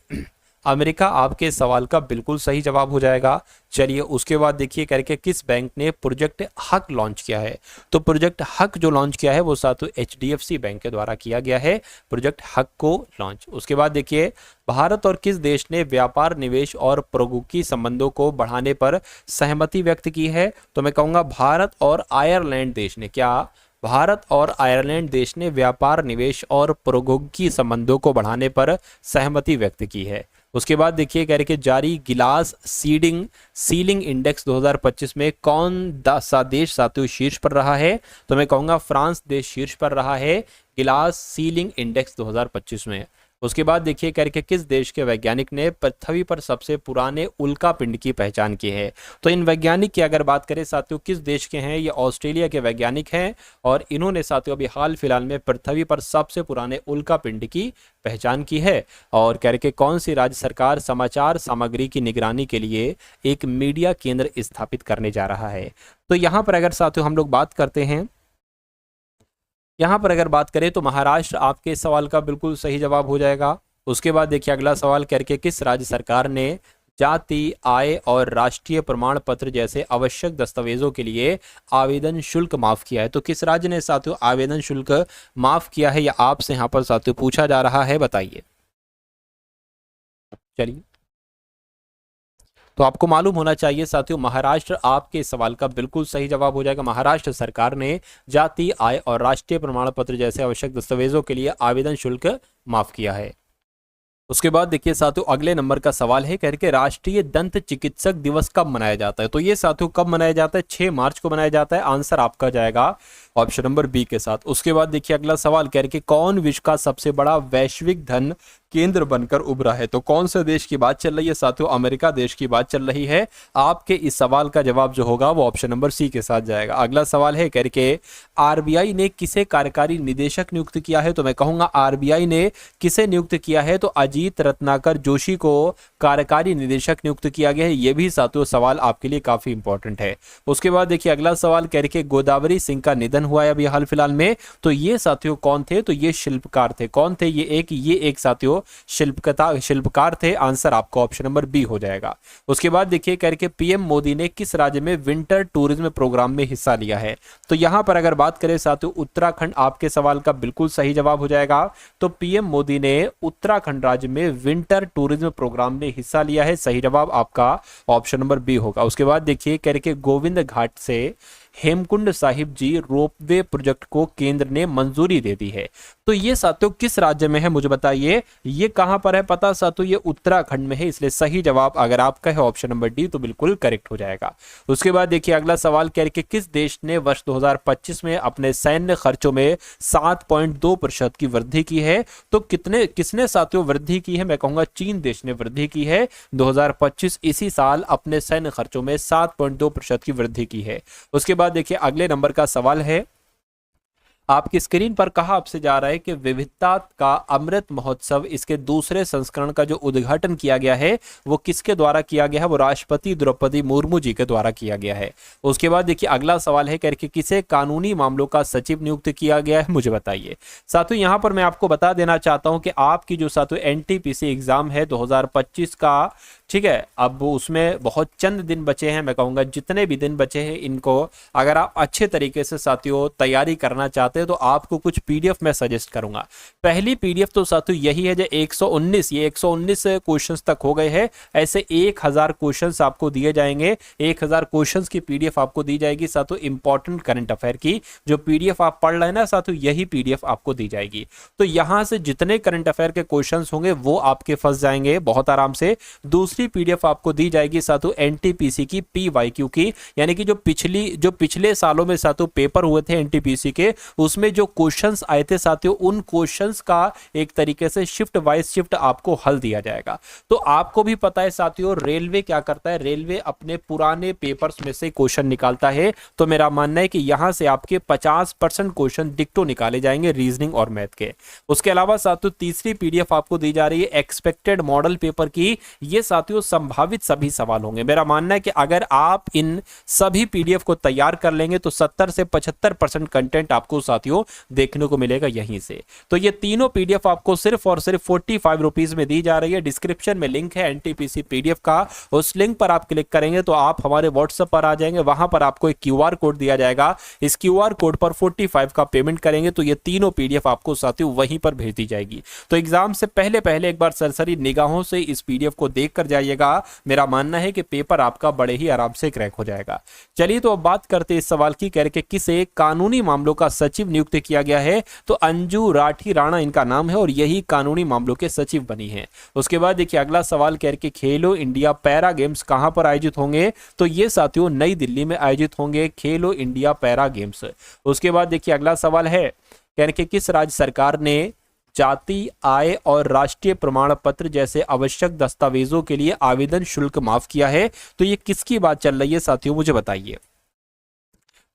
अमेरिका आपके सवाल का बिल्कुल सही जवाब हो जाएगा। चलिए उसके बाद देखिए करके किस बैंक ने प्रोजेक्ट हक लॉन्च किया है? तो प्रोजेक्ट हक जो लॉन्च किया है वो साथ HDFC बैंक के द्वारा किया गया है, प्रोजेक्ट हक को लॉन्च। उसके बाद देखिए भारत और किस देश ने व्यापार, निवेश और प्रौद्योगिकी संबंधों को बढ़ाने पर सहमति व्यक्त की है? तो मैं कहूँगा भारत और आयरलैंड देश ने, क्या भारत और आयरलैंड देश ने व्यापार, निवेश और प्रौद्योगिकी संबंधों को बढ़ाने पर सहमति व्यक्त की है। उसके बाद देखिए कह रहे कि जारी गिलास सीलिंग इंडेक्स 2025 में कौन सा देश साथियों शीर्ष पर रहा है? तो मैं कहूँगा फ्रांस देश शीर्ष पर रहा है गिलास सीलिंग इंडेक्स 2025 में। उसके बाद देखिए करके किस देश के वैज्ञानिक ने पृथ्वी पर सबसे पुराने उल्का पिंड की पहचान की है? तो इन वैज्ञानिक की अगर बात करें साथियों किस देश के हैं? ये ऑस्ट्रेलिया के वैज्ञानिक हैं और इन्होंने साथियों अभी हाल फिलहाल में पृथ्वी पर सबसे पुराने उल्का पिंड की पहचान की है। और कह रहे कि कौन सी राज्य सरकार समाचार सामग्री की निगरानी के लिए एक मीडिया केंद्र स्थापित करने जा रहा है? तो यहाँ पर अगर साथियों हम लोग बात करते हैं, यहाँ पर अगर बात करें तो महाराष्ट्र आपके सवाल का बिल्कुल सही जवाब हो जाएगा। उसके बाद देखिए अगला सवाल करके किस राज्य सरकार ने जाति, आय और राष्ट्रीय प्रमाण पत्र जैसे आवश्यक दस्तावेजों के लिए आवेदन शुल्क माफ किया है? तो किस राज्य ने साथियों आवेदन शुल्क माफ किया है, या आपसे यहाँ पर साथियों पूछा जा रहा है, बताइए। चलिए तो आपको मालूम होना चाहिए साथियों महाराष्ट्र आपके सवाल का बिल्कुल सही जवाब हो जाएगा। महाराष्ट्र सरकार ने जाति, आय और राष्ट्रीय प्रमाण पत्र जैसे आवश्यक दस्तावेजों के लिए आवेदन शुल्क माफ किया है। उसके बाद देखिए साथियों अगले नंबर का सवाल है, कह रहे राष्ट्रीय दंत चिकित्सक दिवस कब मनाया जाता है? तो ये साथियों कब मनाया जाता है? 6 मार्च को मनाया जाता है। आंसर आपका जाएगा ऑप्शन नंबर बी के साथ। उसके बाद देखिए अगला सवाल कह रहे कि कौन विश्व का सबसे बड़ा वैश्विक धन केंद्र बनकर उभरा है? तो कौन से देश की बात चल रही है साथियों? अमेरिका देश की बात चल रही है। आपके इस सवाल का जवाब जो होगा वो ऑप्शन नंबर सी के साथ जाएगा। अगला सवाल है कह रहे कि आरबीआई ने किसे कार्यकारी निदेशक नियुक्त किया है? तो मैं कहूंगा आरबीआई ने किसे नियुक्त किया है? तो अजीत रत्नाकर जोशी को कार्यकारी निदेशक नियुक्त किया गया है। यह भी साथियों सवाल आपके लिए काफी इंपॉर्टेंट है। उसके बाद देखिए अगला सवाल कह रहे कि गोदावरी सिंह का निधन हुआ है अभी हाल फिलहाल में। तो ये साथियों कौन थे? तो ये शिल्पकार थे। कौन थे? ये एक साथियों शिल्पकार थे। आंसर आपका ऑप्शन नंबर बी हो जाएगा। उसके बाद देखिए कह रहे कि पीएम मोदी ने किस राज्य में विंटर टूरिज्म प्रोग्राम में हिस्सा लिया है? तो यहां पर अगर बात करें साथियों उत्तराखंड आपके सवाल का बिल्कुल सही जवाब हो जाएगा। तो पीएम मोदी ने उत्तराखंड राज्य में विंटर टूरिज्म प्रोग्राम में हिस्सा लिया है। सही जवाब आपका ऑप्शन नंबर बी होगा। उसके बाद देखिए कह रहे कि गोविंद घाट से हेमकुंड साहिब जी रोपवे प्रोजेक्ट को केंद्र ने मंजूरी दे दी है। तो ये साथियों किस राज्य में है मुझे बताइए? ये कहां पर है पता साथियों? ये उत्तराखंड में है। इसलिए सही जवाब अगर आपका है ऑप्शन नंबर डी तो बिल्कुल करेक्ट हो जाएगा। उसके बाद देखिए अगला सवाल कह रहे कि किस देश ने वर्ष 2025 में अपने सैन्य खर्चों में 7.2% की वृद्धि की है? तो किसने साथियों वृद्धि की है? मैं कहूंगा चीन देश ने वृद्धि की है। 2025 इसी साल अपने सैन्य खर्चों में 7.2% की वृद्धि की है। उसके बाद देखिए अगले नंबर का सवाल है, आपकी स्क्रीन पर कहा आपसे जा रहा है कि विविधता का अमृत महोत्सव इसके दूसरे संस्करण का जो उद्घाटन किया गया है वो किसके द्वारा किया गया है? वो राष्ट्रपति द्रौपदी मुर्मू जी के द्वारा किया गया है। उसके बाद देखिए अगला सवाल है करके किसे कानूनी मामलों का सचिव नियुक्त किया गया है? मुझे बताइए। साथियों यहां पर मैं आपको बता देना चाहता हूं कि आपकी जो साथियों एनटीपीसी एग्जाम है 2025 का, ठीक है, अब उसमें बहुत चंद दिन बचे हैं। मैं कहूंगा जितने भी दिन बचे हैं इनको अगर आप अच्छे तरीके से साथियों तैयारी करना चाहते हैं तो आपको कुछ पीडीएफ मैं सजेस्ट करूंगा। पहली पीडीएफ तो साथियों यही है जो 119 क्वेश्चंस तक हो गए हैं। ऐसे 1000 क्वेश्चंस आपको दिए जाएंगे। 1000 क्वेश्चंस की पीडीएफ आपको दी जाएगी साथियों। इंपॉर्टेंट करंट अफेयर की जो पीडीएफ आप पढ़ रहे हैं ना साथियों, यही पीडीएफ आपको दी जाएगी। तो यहां से जितने करंट अफेयर के क्वेश्चंस होंगे वो आपके फंस जाएंगे बहुत आराम से। दूसरी पीडीएफ आपको दी जाएगी साथियों एनटीपीसी की पीवाईक्यू की, यानी कि जो पिछले सालों में साथियों पेपर हुए थे एनटीपीसी के उसमें जो क्वेश्चंस आए थे साथियों, उन क्वेश्चंस का एक तरीके से शिफ्ट वाइज शिफ्ट आपको हल दिया जाएगा। तो आपको भी पता है साथियों, रेलवे क्या करता है, रेलवे अपने पुराने पेपर्स में से क्वेश्चन निकालता है। तो मेरा मानना है कि यहां से आपके 50% क्वेश्चन डिक्टो निकाले जाएंगे रीजनिंग और मैथ के। उसके अलावा साथियों तीसरी पीडीएफ आपको दी जा रही है एक्सपेक्टेड मॉडल पेपर की। ये साथियों संभावित सभी सवाल होंगे। मेरा मानना है कि अगर आप इन सभी पीडीएफ को तैयार कर लेंगे तो 70 से 75% कंटेंट आपको साथियों देखने को मिलेगा यहीं से। तो ये तीनों पीडीएफ आपको सिर्फ और सिर्फ 45 रुपीज में दी जा रही है। डिस्क्रिप्शन में लिंक है एनटीपीसी पीडीएफ का, उस लिंक पर आप क्लिक करेंगे तो आप हमारे व्हाट्सएप पर आ जाएंगे। वहां पर आपको एक क्यूआर कोड दिया जाएगा, इस क्यूआर कोड पर 45 का पेमेंट करेंगे तो ये तीनों पीडीएफ आपको साथियों वहीं पर भेज दी जाएगी। तो एग्जाम से पहले एक बार सरसरी निगाहों से इस पीडीएफ को देख कर जाइएगा। मेरा मानना है कि पेपर आपका बड़े ही आराम से क्रैक हो जाएगा। चलिए तो अब बात करते हैं इस सवाल की, कह के किसे कानूनी मामलों का सचिव नियुक्त किया गया है। तो अंजू राठी राणा इनका नाम है और यही कानूनी मामलों के सचिव बनी है। उसके बाद देखिए अगला सवाल कह के खेलो इंडिया पैरा गेम्स कहां पर आयोजित होंगे। तो ये साथियों नई दिल्ली में आयोजित होंगे खेलो इंडिया पैरा गेम्स। उसके बाद देखिए अगला सवाल है कह के किस राज्य सरकार ने जाति, आय और राष्ट्रीय प्रमाण पत्र जैसे आवश्यक दस्तावेजों के लिए आवेदन शुल्क माफ किया है। तो ये किसकी बात चल रही है साथियों, मुझे बताइए।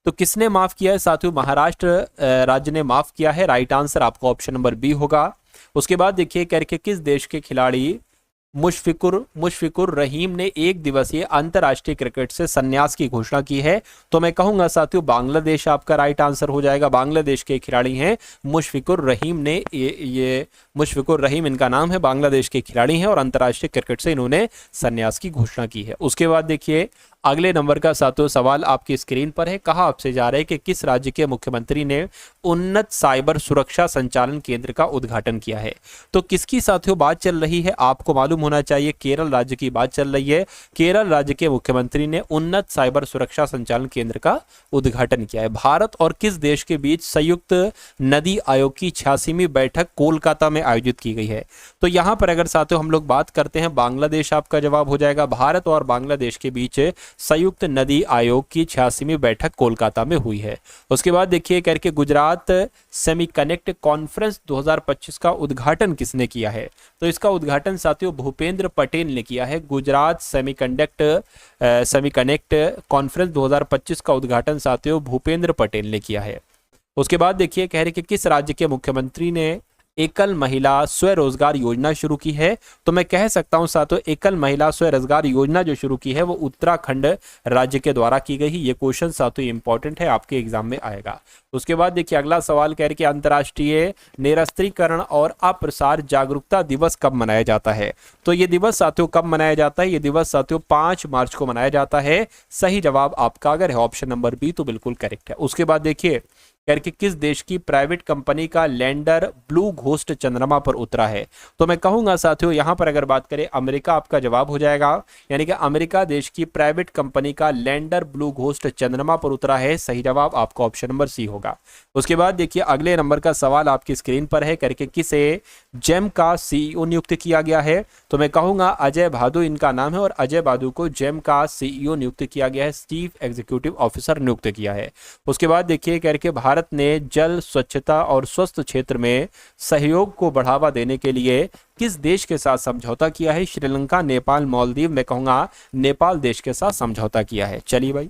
तो किसने माफ किया है साथियों, महाराष्ट्र राज्य ने माफ किया है। राइट आंसर आपका ऑप्शन नंबर बी होगा। उसके बाद देखिए करके किस देश के खिलाड़ी मुशफिकुर रहीम ने एक दिवसीय अंतरराष्ट्रीय क्रिकेट से संन्यास की घोषणा की है। तो मैं कहूंगा साथियों बांग्लादेश आपका राइट आंसर हो जाएगा। बांग्लादेश के खिलाड़ी हैं मुशफिकुर रहीम ने, ये मुशफिकुर रहीम इनका नाम है, बांग्लादेश के खिलाड़ी हैं और अंतरराष्ट्रीय क्रिकेट से इन्होंने संन्यास की घोषणा की है। उसके बाद देखिए अगले नंबर का साथियों सवाल आपकी स्क्रीन पर है। कहा आपसे जा रहा है कि किस राज्य के मुख्यमंत्री ने उन्नत साइबर सुरक्षा संचालन केंद्र का उद्घाटन किया है। तो किसकी साथियों बात चल रही है, आपको मालूम होना चाहिए, केरल राज्य की बात चल रही है। केरल राज्य के मुख्यमंत्री ने उन्नत साइबर सुरक्षा संचालन केंद्र का उद्घाटन किया है। भारत और किस देश के बीच संयुक्त नदी आयोग की 86वीं बैठक कोलकाता में आयोजित की गई है। तो यहां पर अगर साथियों हम लोग बात करते हैं, बांग्लादेश आपका जवाब हो जाएगा। भारत और बांग्लादेश के बीच संयुक्त नदी आयोग की 86वीं बैठक कोलकाता में हुई है। उसके बाद देखिए करके गुजरात सेमीकनेक्ट कॉन्फ्रेंस 2025 का उद्घाटन किसने किया है। तो इसका उद्घाटन साथियों भूपेंद्र पटेल ने किया है। गुजरात सेमीकनेक्ट कॉन्फ्रेंस 2025 का उद्घाटन साथियों भूपेंद्र पटेल ने किया है। उसके बाद देखिए कह रहे कि किस राज्य के मुख्यमंत्री ने एकल महिला स्वरोजगार योजना शुरू की है। तो मैं कह सकता हूं साथियों एकल महिला स्वरोजगार योजना जो शुरू की है वो उत्तराखंड राज्य के द्वारा की गई। ये क्वेश्चन साथियों इंपॉर्टेंट है, आपके एग्जाम में आएगा। उसके बाद देखिए अगला सवाल कह रहे कि अंतर्राष्ट्रीय निरस्त्रीकरण और अप्रसार जागरूकता दिवस कब मनाया जाता है। तो ये दिवस साथियों कब मनाया जाता है, ये दिवस साथियों 5 मार्च को मनाया जाता है। सही जवाब आपका अगर है ऑप्शन नंबर बी तो बिल्कुल करेक्ट है। उसके बाद देखिए करके किस देश की प्राइवेट कंपनी का लैंडर ब्लू घोस्ट चंद्रमा पर उतरा है। तो मैं कहूंगा साथियों यहां पर अगर बात करें अमेरिका आपका जवाब हो जाएगा, यानी कि अमेरिका देश की प्राइवेट कंपनी का लैंडर ब्लू घोस्ट चंद्रमा पर उतरा है। सही जवाब आपका ऑप्शन नंबर सी होगा। उसके बाद देखिए अगले नंबर का सवाल आपकी स्क्रीन पर है करके किसे जेम का सीईओ नियुक्त किया गया है। तो मैं कहूंगा अजय भादु इनका नाम है और अजय भादु को जेम का सीईओ नियुक्त किया गया है, चीफ एग्जीक्यूटिव ऑफिसर नियुक्त किया है। उसके बाद देखिए करके भारत ने जल, स्वच्छता और स्वस्थ क्षेत्र में सहयोग को बढ़ावा देने के लिए किस देश के साथ समझौता किया है। श्रीलंका, नेपाल, मालदीव, मैं कहूंगा नेपाल देश के साथ समझौता किया है। चलिए भाई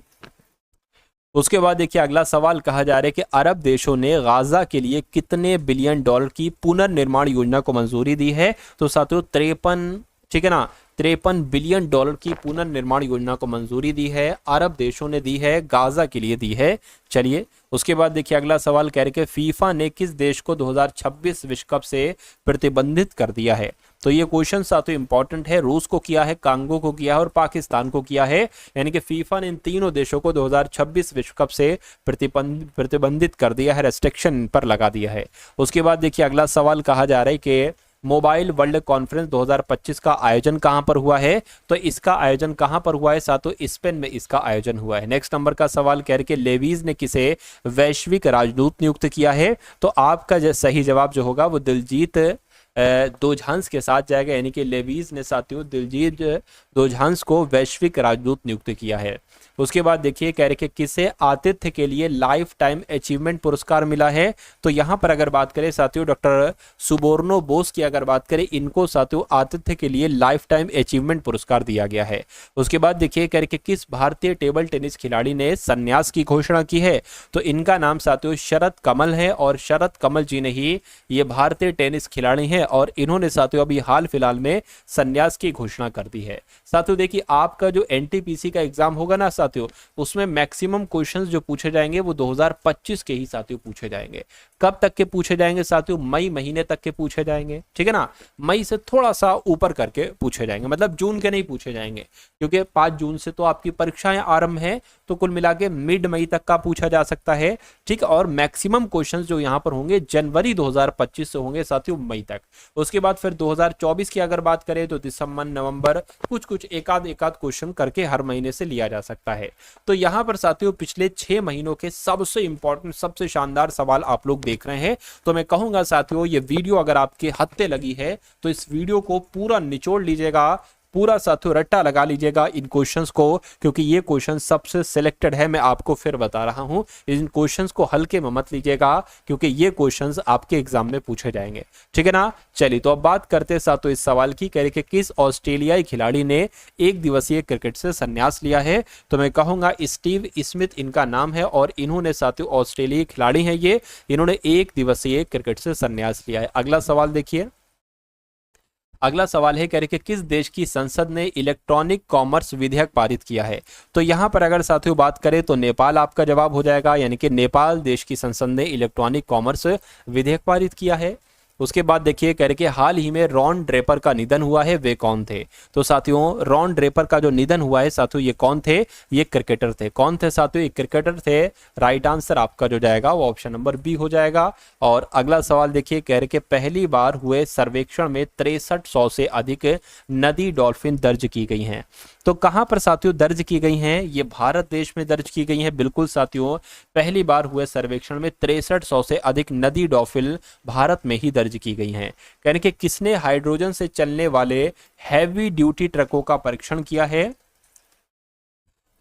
उसके बाद देखिए अगला सवाल कहा जा रहा है कि अरब देशों ने गाजा के लिए कितने बिलियन डॉलर की पुनर्निर्माण योजना को मंजूरी दी है। तो साथियों 53, ठीक है ना, 53 बिलियन डॉलर की पुनर्निर्माण योजना को मंजूरी दी है, अरब देशों ने दी है, गाजा के लिए दी है। चलिए उसके बाद देखिए अगला सवाल कह रहे कि फीफा ने किस देश को 2026 विश्व कप से प्रतिबंधित कर दिया है। तो ये क्वेश्चन साथियों इंपॉर्टेंट है। रूस को किया है, कांगो को किया है और पाकिस्तान को किया है, यानी कि फीफा ने इन तीनों देशों को 2026 विश्व कप से प्रतिबंधित कर दिया है, रेस्ट्रिक्शन पर लगा दिया है। उसके बाद देखिए अगला सवाल कहा जा रहा है कि मोबाइल वर्ल्ड कॉन्फ्रेंस 2025 का आयोजन कहां पर हुआ है। तो इसका आयोजन कहां पर हुआ है साथियों, स्पेन में इसका आयोजन हुआ है। नेक्स्ट नंबर का सवाल कह रहे कि लेवीज ने किसे वैश्विक राजदूत नियुक्त किया है। तो आपका सही जवाब जो होगा वो दिलजीत दोझांस के साथ जाएगा, यानी कि लेवीज ने साथियों दिलजीत दोझांस को वैश्विक राजदूत नियुक्त किया है। उसके बाद देखिए कह रहे कि किसे आतिथ्य के लिए लाइफ टाइम अचीवमेंट पुरस्कार मिला है, तो यहाँ पर अगर बात करें साथियों डॉक्टर सुबोर्नो बोस की अगर बात करें, इनको साथियों आतिथ्य के लिए लाइफ टाइम अचीवमेंट पुरस्कार दिया गया है। उसके बाद देखिए कह रहे कि किस भारतीय टेबल टेनिस खिलाड़ी ने संन्यास की घोषणा की है, तो इनका नाम साथियों शरद कमल है, और शरद कमल जी ने ही ये भारतीय टेनिस खिलाड़ी हैं और इन्होंने साथियों अभी हाल फिलहाल में संन्यास की घोषणा कर दी है। साथियों देखिए आपका जो एनटीपीसी का एग्जाम होगा ना साथियों, उसमें मैक्सिमम क्वेश्चंस जो पूछे जाएंगे वो 2025 के ही साथियों पूछे जाएंगे। कब तक के पूछे जाएंगे साथियों? मई महीने तक के पूछे जाएंगे, ठीक है ना। मई से थोड़ा सा ऊपर करके पूछे जाएंगे, मतलब जून के नहीं पूछे जाएंगे, क्योंकि 5 जून से तो आपकी परीक्षाएं आरंभ है, तो कुल मिला के मिड मई तक का पूछा जा सकता है, ठीक। और मैक्सिमम क्वेश्चंस जो यहाँ पर होंगे जनवरी 2025 से होंगे साथियों मई तक। उसके बाद फिर 2024 की अगर बात करें तो दिसंबर नवंबर कुछ एकाध क्वेश्चन करके हर महीने से लिया जा सकता है। तो यहाँ पर साथियों पिछले 6 महीनों के सबसे इंपॉर्टेंट सबसे शानदार सवाल आप लोग देख रहे हैं। तो मैं कहूंगा साथियों ये वीडियो अगर आपके हत्थे लगी है तो इस वीडियो को पूरा निचोड़ लीजिएगा, पूरा साथियों रट्टा लगा लीजिएगा इन क्वेश्चंस को, क्योंकि ये क्वेश्चन सबसे सिलेक्टेड है। मैं आपको फिर बता रहा हूं, इन क्वेश्चंस को हल्के में मत लीजिएगा, क्योंकि ये क्वेश्चंस आपके एग्जाम में पूछे जाएंगे, ठीक है ना। चलिए तो अब बात करते हैं साथियों इस सवाल की, कह रहे कि किस ऑस्ट्रेलियाई खिलाड़ी ने एक दिवसीय क्रिकेट से संन्यास लिया है, तो मैं कहूंगा स्टीव स्मिथ इनका नाम है, और इन्होंने साथियों ऑस्ट्रेलियाई खिलाड़ी हैं ये, इन्होंने एक दिवसीय क्रिकेट से संन्यास लिया है। अगला सवाल देखिए, अगला सवाल है कह रहे कि किस देश की संसद ने इलेक्ट्रॉनिक कॉमर्स विधेयक पारित किया है, तो यहां पर अगर साथियों बात करें तो नेपाल आपका जवाब हो जाएगा, यानी कि नेपाल देश की संसद ने इलेक्ट्रॉनिक कॉमर्स विधेयक पारित किया है। उसके बाद देखिए कह रहे कि हाल ही में रॉन ड्रेपर का निधन हुआ है, वे कौन थे, तो साथियों रॉन ड्रेपर का जो निधन हुआ है साथियों ये कौन थे, ये क्रिकेटर थे। कौन थे साथियों? ये क्रिकेटर थे। राइट आंसर आपका जो जाएगा वो ऑप्शन नंबर बी हो जाएगा। और अगला सवाल देखिए कह रहे कि पहली बार हुए सर्वेक्षण में 6300 से अधिक नदी डॉल्फिन दर्ज की गई हैं, तो कहां पर साथियों दर्ज की गई हैं? ये भारत देश में दर्ज की गई हैं, बिल्कुल साथियों। पहली बार हुए सर्वेक्षण में 6300 से अधिक नदी डॉल्फिन भारत में ही दर्ज की गई हैं। यानी कि किसने हाइड्रोजन से चलने वाले हैवी ड्यूटी ट्रकों का परीक्षण किया है,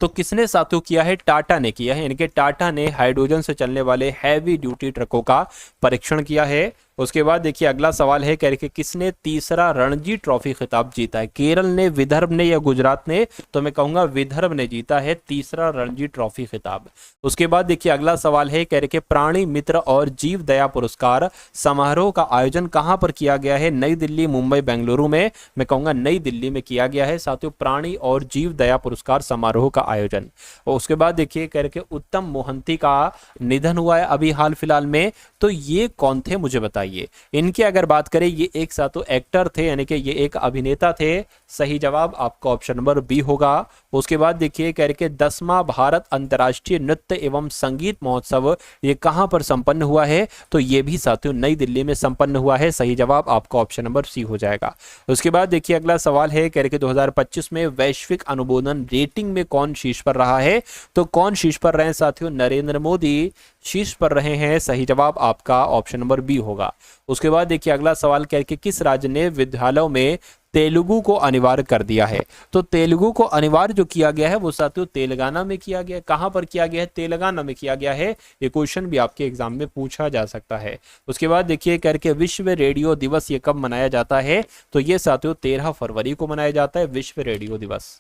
तो किसने साथियों किया है? टाटा ने किया है, यानी कि टाटा ने हाइड्रोजन से चलने वाले हैवी ड्यूटी ट्रकों का परीक्षण किया है। उसके बाद देखिए अगला सवाल है कह रहे कि किसने तीसरा रणजी ट्रॉफी खिताब जीता है, केरल ने, विदर्भ ने या गुजरात ने, तो मैं कहूंगा विदर्भ ने जीता है तीसरा रणजी ट्रॉफी खिताब। उसके बाद देखिए अगला सवाल है कह रहे कि प्राणी मित्र और जीव दया पुरस्कार समारोह का आयोजन कहां पर किया गया है, नई दिल्ली, मुंबई, बेंगलुरु में, मैं कहूंगा नई दिल्ली में किया गया है साथियों प्राणी और जीव दया पुरस्कार समारोह का आयोजन। और उसके बाद देखिए कह रहे कि उत्तम मोहंती का निधन हुआ है अभी हाल फिलहाल में, तो ये कौन थे मुझे बताइए। इनकी अगर बात करें ये एक साथों एक्टर थे, यानी कि ये एक अभिनेता थे। सही जवाब आपका ऑप्शन नंबर बी होगा। उसके बाद देखिए कह रहे कि 10वां भारत अंतर्राष्ट्रीय नृत्य एवं संगीत महोत्सव ये कहां पर संपन्न हुआ है, तो ये भी साथियों नई दिल्ली में संपन्न हुआ है। सही जवाब आपका ऑप्शन नंबर सी हो जाएगा। उसके बाद देखिए अगला सवाल है कह रहे कि 2025 में वैश्विक अनुमोदन रेटिंग में कौन शीर्ष पर रहा है, तो कौन शीर्ष पर रहे साथियों? नरेंद्र मोदी शीर्ष पर रहे हैं। सही जवाब आपका ऑप्शन नंबर बी होगा। उसके बाद देखिए अगला सवाल कह रहे कि किस राज्य ने विद्यालयों में तेलुगु को अनिवार्य कर दिया है, तो तेलुगु को अनिवार्य जो किया गया है वो साथियों तेलंगाना में किया गया है। कहां पर किया गया है? तेलंगाना में किया गया है। ये क्वेश्चन भी आपके एग्जाम में पूछा जा सकता है। उसके बाद देखिए करके विश्व रेडियो दिवस ये कब मनाया जाता है, तो ये साथियों 13 फरवरी को मनाया जाता है विश्व रेडियो दिवस।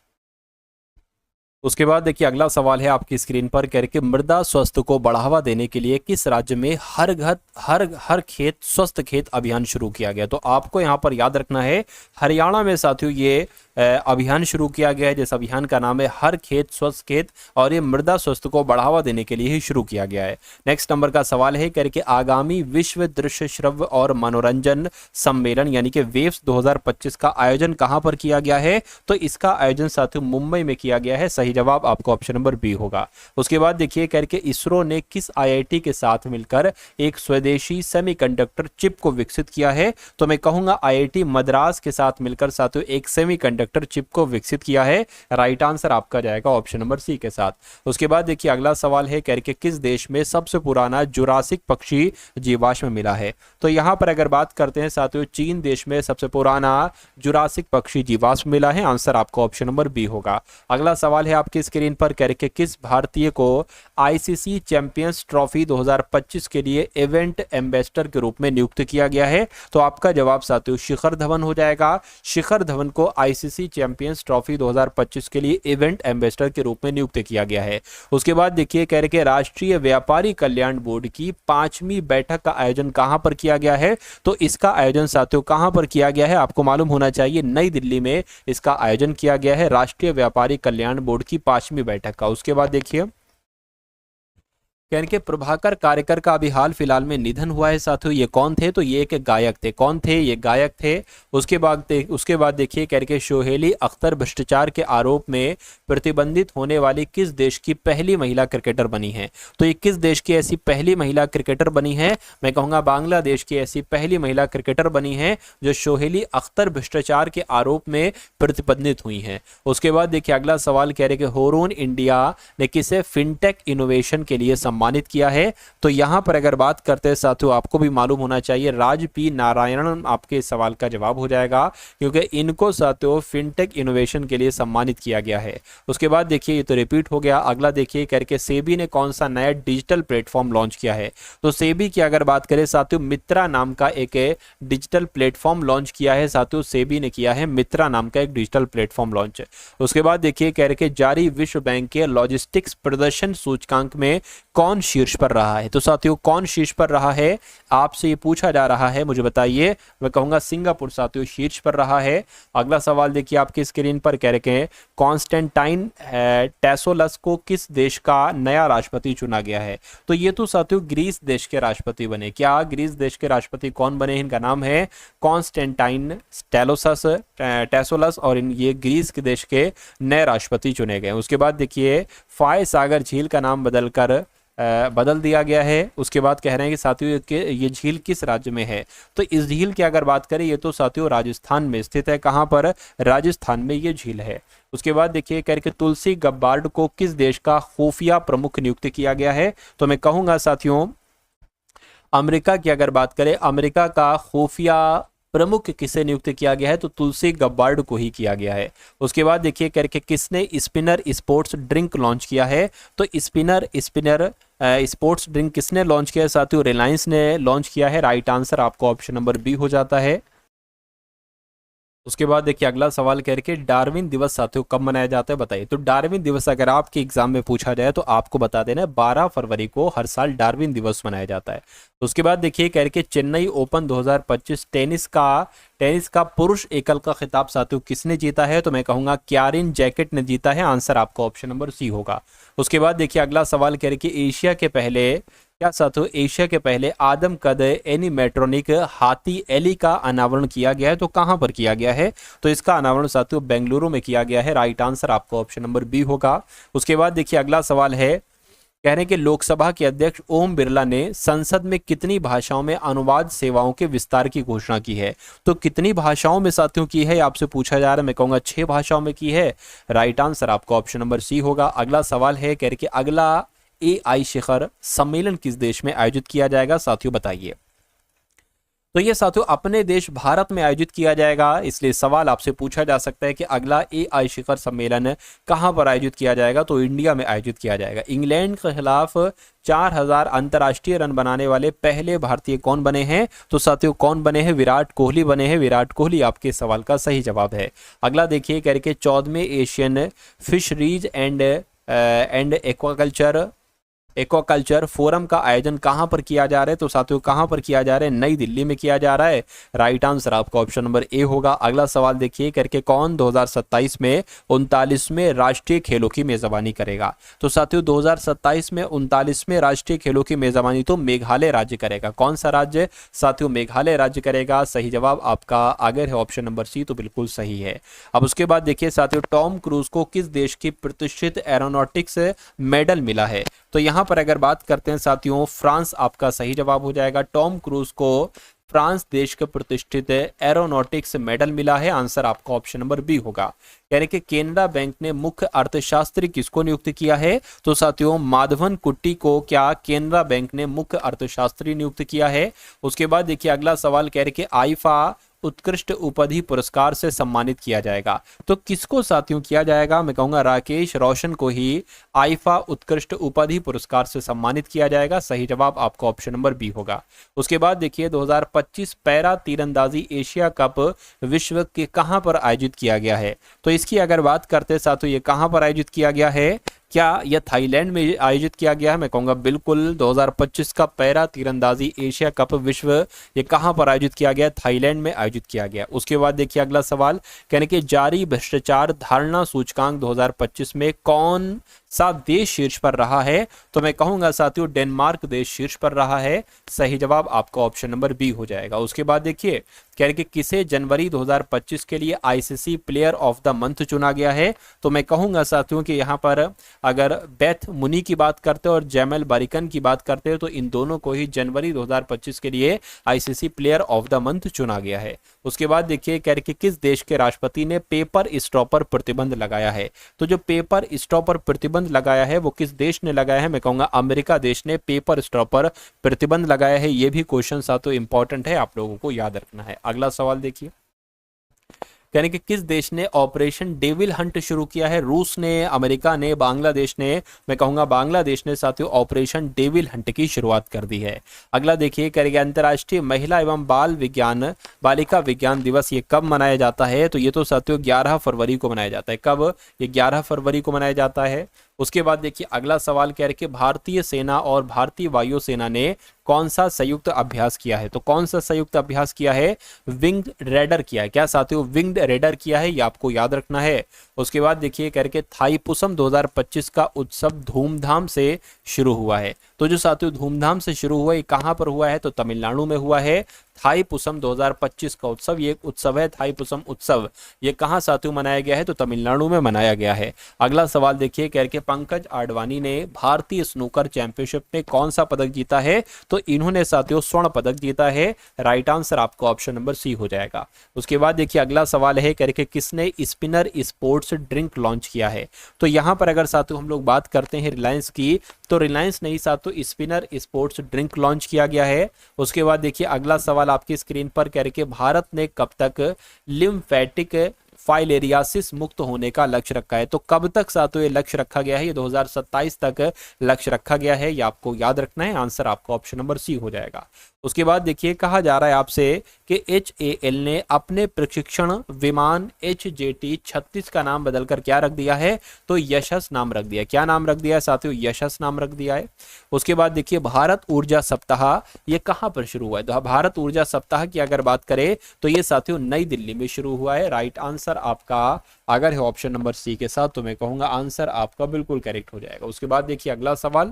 उसके बाद देखिए अगला सवाल है आपकी स्क्रीन पर कह रहे कि मृदा स्वास्थ्य को बढ़ावा देने के लिए किस राज्य में हर खेत स्वस्थ खेत अभियान शुरू किया गया, तो आपको यहाँ पर याद रखना है हरियाणा में साथियों ये अभियान शुरू किया गया है, जिस अभियान का नाम है हर खेत स्वस्थ खेत, और ये मृदा स्वास्थ्य को बढ़ावा देने के लिए ही शुरू किया गया है। नेक्स्ट नंबर का सवाल है कह रहे कि आगामी विश्व दृश्य श्रव्य और मनोरंजन सम्मेलन यानी कि वेव्स 2025 का आयोजन कहां पर किया गया है, तो इसका आयोजन साथियों मुंबई में किया गया है। सही जवाब आपको ऑप्शन नंबर बी होगा। उसके बाद देखिए कह रहे कि इसरो ने किस आईआईटी के साथ मिलकर एक स्वदेशी सेमीकंडक्टर चिप को विकसित किया है, तो मैं कहूंगा आईआईटी मद्रास के साथ मिलकर साथियों एक सेमीकंडक्टर चिप को विकसित किया है। राइट आंसर आपका जाएगा ऑप्शन नंबर सी के साथ। उसके बाद देखिए अगला सवाल है कह रहे कि किस देश में सबसे पुराना जुरासिक पक्षी जीवाश्म मिला है, तो यहां पर अगर बात करते हैं साथियों चीन देश में सबसे पुराना जुरासिक पक्षी जीवाश्म मिला है। आंसर आपका ऑप्शन नंबर बी होगा। अगला सवाल है आपकी स्क्रीन पर करके किस भारतीय को आईसीसी चैंपियंस ट्रॉफी 2025 के लिए इवेंट एम्बेसडर के रूप में नियुक्त किया गया है? तो आपका जवाब साथियों शिखर धवन हो जाएगा। शिखर धवन को आईसीसी चैंपियंस ट्रॉफी 2025 के लिए इवेंट एम्बेसडर के रूप में नियुक्त किया गया है। उसके बाद देखिए कह रहे राष्ट्रीय व्यापारी कल्याण बोर्ड की 5वीं बैठक का आयोजन कहां पर किया गया है? तो इसका आयोजन साथियों कहां पर किया गया है? आपको मालूम होना चाहिए, नई दिल्ली में इसका आयोजन किया गया है, राष्ट्रीय व्यापारी कल्याण बोर्ड की 5वीं बैठक का। उसके बाद देखिए के प्रभाकर कारेकर का अभी हाल फिलहाल में निधन हुआ है साथियों। ये कौन थे? तो ये एक गायक थे। कौन थे? ये गायक थे। उसके बाद देखिए के सोहेली अख्तर भ्रष्टाचार के आरोप में प्रतिबंधित होने वाली किस देश की पहली महिला क्रिकेटर बनी है? तो ये किस देश की ऐसी पहली महिला क्रिकेटर बनी है? मैं कहूंगा बांग्लादेश की ऐसी पहली महिला क्रिकेटर बनी है जो सोहेली अख्तर भ्रष्टाचार के आरोप में प्रतिबंधित हुई है। उसके बाद देखिए अगला सवाल कह रहे कि होरून इंडिया ने किसे फिनटेक इनोवेशन के लिए सम्मानित किया है? तो यहां पर अगर बात करते हैं साथियों, आपको भी मालूम होना चाहिए, राज पी नारायणन आपके सवाल का जवाब हो जाएगा, क्योंकि इनको साथियों फिनटेक इनोवेशन के लिए सम्मानित किया गया है। उसके बाद देखिए ये तो रिपीट हो गया। अगला देखिए करके सेबी ने कौन सा नया डिजिटल प्लेटफॉर्म लॉन्च किया है? तो सेबी की अगर बात करें साथियों, मित्रा नाम का एक डिजिटल प्लेटफॉर्म लॉन्च किया है साथियों। सेबी ने किया है मित्रा नाम का एक डिजिटल प्लेटफॉर्म लॉन्च। उसके बाद देखिए कह रहे जारी विश्व बैंक के लॉजिस्टिक्स प्रदर्शन सूचकांक में कौन शीर्ष पर रहा है? तो साथियों कौन शीर्ष पर रहा है आपसे ये पूछा जा रहा है, मुझे बताइए। मैं कहूंगा सिंगापुर साथियों शीर्ष पर रहा है। अगला सवाल देखिए आपकी स्क्रीन पर कह रहे हैं कॉन्स्टेंटाइन टेसोलस को किस देश का नया राष्ट्रपति चुना गया है? तो ये तो साथियों ग्रीस देश के राष्ट्रपति बने। क्या ग्रीस देश के राष्ट्रपति कौन बने? इनका नाम है कॉन्स्टेंटाइन टेसोलस और ये ग्रीस के देश के नए राष्ट्रपति चुने गए। उसके बाद देखिए फाय सागर झील का नाम बदल दिया गया है। उसके बाद कह रहे हैं कि साथियों ये झील किस राज्य में है? तो इस झील की अगर बात करें ये तो साथियों राजस्थान में स्थित है। कहां पर? राजस्थान में ये झील है। उसके बाद देखिए कह रहे कि तुलसी गब्बार्ड को किस देश का खुफिया प्रमुख नियुक्त किया गया है? तो मैं कहूंगा साथियों अमेरिका की अगर बात करें, अमेरिका का खुफिया प्रमुख किसे नियुक्त किया गया है? तो तुलसी गब्बार्ड को ही किया गया है। उसके बाद देखिए करके किसने स्पिनर स्पोर्ट्स ड्रिंक लॉन्च किया है? तो स्पिनर स्पोर्ट्स ड्रिंक किसने लॉन्च किया है साथियों? रिलायंस ने लॉन्च किया है। राइट आंसर आपको ऑप्शन नंबर बी हो जाता है। उसके बाद देखिए अगला सवाल कह रहे डार्विन दिवस साथियों कब मनाया जाता है? बताइए। तो डार्विन दिवस अगर आपके एग्जाम में पूछा जाए तो आपको बता देना है 12 फरवरी को हर साल डार्विन दिवस मनाया जाता है। उसके बाद देखिए कह रहे चेन्नई ओपन 2025 टेनिस का पुरुष एकल का खिताब साथियों किसने जीता है? तो मैं कहूंगा क्यारिन जैकेट ने जीता है। आंसर आपका ऑप्शन नंबर सी होगा। उसके बाद देखिए अगला सवाल कह रहे एशिया के पहले आदमकद एनिमेट्रॉनिक हाथी एली का अनावरण किया गया है? तो कहां पर किया गया है? तो इसका अनावरण साथियों बेंगलुरु में किया गया है। राइट आंसर आपका ऑप्शन नंबर बी होगा। उसके बाद देखिए अगला सवाल है कह रहे हैं कि लोकसभा के अध्यक्ष ओम बिरला ने संसद में कितनी भाषाओं में अनुवाद सेवाओं के विस्तार की घोषणा की है? तो कितनी भाषाओं में साथियों की है आपसे पूछा जा रहा है। मैं कहूंगा 6 भाषाओं में की है। राइट आंसर आपका ऑप्शन नंबर सी होगा। अगला सवाल है कह रहे कि अगला AI शिखर सम्मेलन किस देश में आयोजित किया जाएगा? साथियों बताइए। तो ये साथियों अपने देश भारत में आयोजित किया जाएगा, इसलिए सवाल आपसे पूछा जा सकता है कि अगला AI शिखर सम्मेलन कहां पर आयोजित किया जाएगा? तो इंडिया में आयोजित किया जाएगा। इंग्लैंड के खिलाफ 4000 अंतर्राष्ट्रीय रन बनाने वाले पहले भारतीय कौन बने हैं? तो साथियों कौन बने हैं? विराट कोहली बने हैं। विराट कोहली आपके सवाल का सही जवाब है। अगला देखिए कह रहे 14वें Asian fisheries and aquaculture forum का आयोजन कहां पर किया जा रहा है? तो साथियों कहां पर किया जा रहा है? नई दिल्ली में किया जा रहा है। राइट आंसर आपका ऑप्शन नंबर ए होगा। अगला सवाल देखिए करके कौन 2027 में 39वें राष्ट्रीय खेलों की मेजबानी करेगा? तो साथियों 2027 में 39वें राष्ट्रीय खेलों की मेजबानी तो मेघालय राज्य करेगा। कौन सा राज्य? साथियों मेघालय राज्य करेगा। सही जवाब आपका आगे है ऑप्शन नंबर सी, तो बिल्कुल सही है। अब उसके बाद देखिए साथियों टॉम क्रूज को किस देश की प्रतिष्ठित एरोनॉटिक्स मेडल मिला है? तो यहां पर अगर बात करते हैं साथियों फ्रांस आपका सही जवाब हो जाएगा। टॉम क्रूज को फ्रांस देश के प्रतिष्ठित एरोनॉटिक्स मेडल मिला है। आंसर आपका ऑप्शन नंबर बी होगा। कह रहे कि केनरा बैंक ने मुख्य अर्थशास्त्री किसको नियुक्त किया है? तो साथियों माधवन कुट्टी को क्या केनरा बैंक ने मुख्य अर्थशास्त्री नियुक्त किया है? उसके बाद देखिए अगला सवाल कह रहे कि आईफा उत्कृष्ट उपाधि पुरस्कार से सम्मानित किया जाएगा। तो किसको साथियों किया जाएगा? मैं कहूंगा राकेश रोशन को ही आईफा उत्कृष्ट उपाधि पुरस्कार से सम्मानित किया जाएगा। सही जवाब आपका ऑप्शन नंबर बी होगा। उसके बाद देखिए 2025 पैरा तीरंदाजी एशिया कप विश्व के कहां पर आयोजित किया गया है? तो इसकी अगर बात करते हैं साथियों, ये कहां पर आयोजित किया गया है? क्या यह थाईलैंड में आयोजित किया गया है? मैं कहूंगा बिल्कुल। 2025 का पैरा तीरंदाजी एशिया कप विश्व ये कहां पर आयोजित किया गया? थाईलैंड में आयोजित किया गया। उसके बाद देखिए अगला सवाल, कहने के जारी भ्रष्टाचार धारणा सूचकांक 2025 में कौन सा देश शीर्ष पर रहा है? तो मैं कहूंगा साथियों डेनमार्क देश शीर्ष पर रहा है। सही जवाब आपका ऑप्शन नंबर बी हो जाएगा। उसके बाद देखिए कह रहे कि किसे जनवरी 2025 के लिए ICC player of the month चुना गया है? तो मैं कहूंगा साथियों कि यहाँ पर अगर बेथ मुनी की बात करते हो और जैमल बारिकन की बात करते हो तो इन दोनों को ही जनवरी 2025 के लिए ICC player of the month चुना गया है। उसके बाद देखिए कह रहे कि किस देश के राष्ट्रपति ने पेपर स्ट्रॉ पर प्रतिबंध लगाया है? तो जो पेपर स्ट्रॉ पर प्रतिबंध लगाया है वो किस देश ने लगाया है? मैं कहूंगा अमेरिका देश ने पेपर स्ट्रॉ पर प्रतिबंध लगाया है। ये भी क्वेश्चन साथियों इंपॉर्टेंट है, आप लोगों को याद रखना है। अगला सवाल देखिए, यानी कि किस देश ने ऑपरेशन डेविल हंट शुरू किया है? रूस ने, अमेरिका ने, बांग्लादेश ने? मैं कहूंगा बांग्लादेश ने साथियों ऑपरेशन डेविल हंट की शुरुआत कर दी है। अगला देखिए करेंगे अंतर्राष्ट्रीय महिला एवं बालिका विज्ञान दिवस ये कब मनाया जाता है? तो ये तो साथियों 11 फरवरी को मनाया जाता है। कब? ये 11 फरवरी को मनाया जाता है। उसके बाद देखिए अगला सवाल कह रहे कि भारतीय सेना और भारतीय वायुसेना ने कौन सा संयुक्त अभ्यास किया है? तो कौन सा संयुक्त अभ्यास किया है? विंग्ड रेडर किया है। क्या साथियों? विंग्ड रेडर किया है, ये आपको याद रखना है। उसके बाद देखिए कह रहे कि थाईपुसम 2025 का उत्सव धूमधाम से शुरू हुआ है। तो जो साथियों धूमधाम से शुरू हुआ ये कहां पर हुआ है? तो तमिलनाडु में हुआ है। थाईपुसम 2025 का उत्सव, ये उत्सव है थाईपुसम उत्सव, ये कहां साथियों मनाया गया है? तो तमिलनाडु में मनाया गया है। अगला सवाल देखिए कह के पंकज आडवाणी ने भारतीय स्नूकर चैंपियनशिप में कौन सा पदक जीता है? तो इन्होंने साथियों स्वर्ण पदक जीता है। राइट आंसर आपको ऑप्शन नंबर सी हो जाएगा। उसके बाद देखिए अगला सवाल है कह के किसने स्पिनर स्पोर्ट्स ड्रिंक लॉन्च किया है? तो यहां पर अगर साथियों हम लोग बात करते हैं रिलायंस की, तो रिलायंस नहीं साथियों स्पिनर स्पोर्ट्स ड्रिंक लॉन्च किया गया है। उसके बाद देखिए अगला सवाल आपकी स्क्रीन पर कह रहे कि भारत ने कब तक लिम्फेटिक फाइलेरियासिस मुक्त होने का लक्ष्य रखा है? तो कब तक साथियों ये लक्ष्य रखा गया है? ये 2027 तक लक्ष्य रखा गया है, ये आपको याद रखना है। आंसर आपका ऑप्शन नंबर सी हो जाएगा। उसके बाद देखिए कहा जा रहा है आपसे कि HAL ने अपने प्रशिक्षण विमान HJT 36 का नाम बदलकर क्या रख दिया है? तो यशस नाम रख दिया है। क्या नाम रख दिया है साथियों? यशस नाम रख दिया है। उसके बाद देखिए भारत ऊर्जा सप्ताह ये कहां पर शुरू हुआ है? तो भारत ऊर्जा सप्ताह की अगर बात करें तो ये साथियों नई दिल्ली में शुरू हुआ है। राइट आंसर आपका अगर है ऑप्शन नंबर सी के साथ तो मैं कहूंगा आंसर आपका बिल्कुल करेक्ट हो जाएगा। उसके बाद देखिए अगला सवाल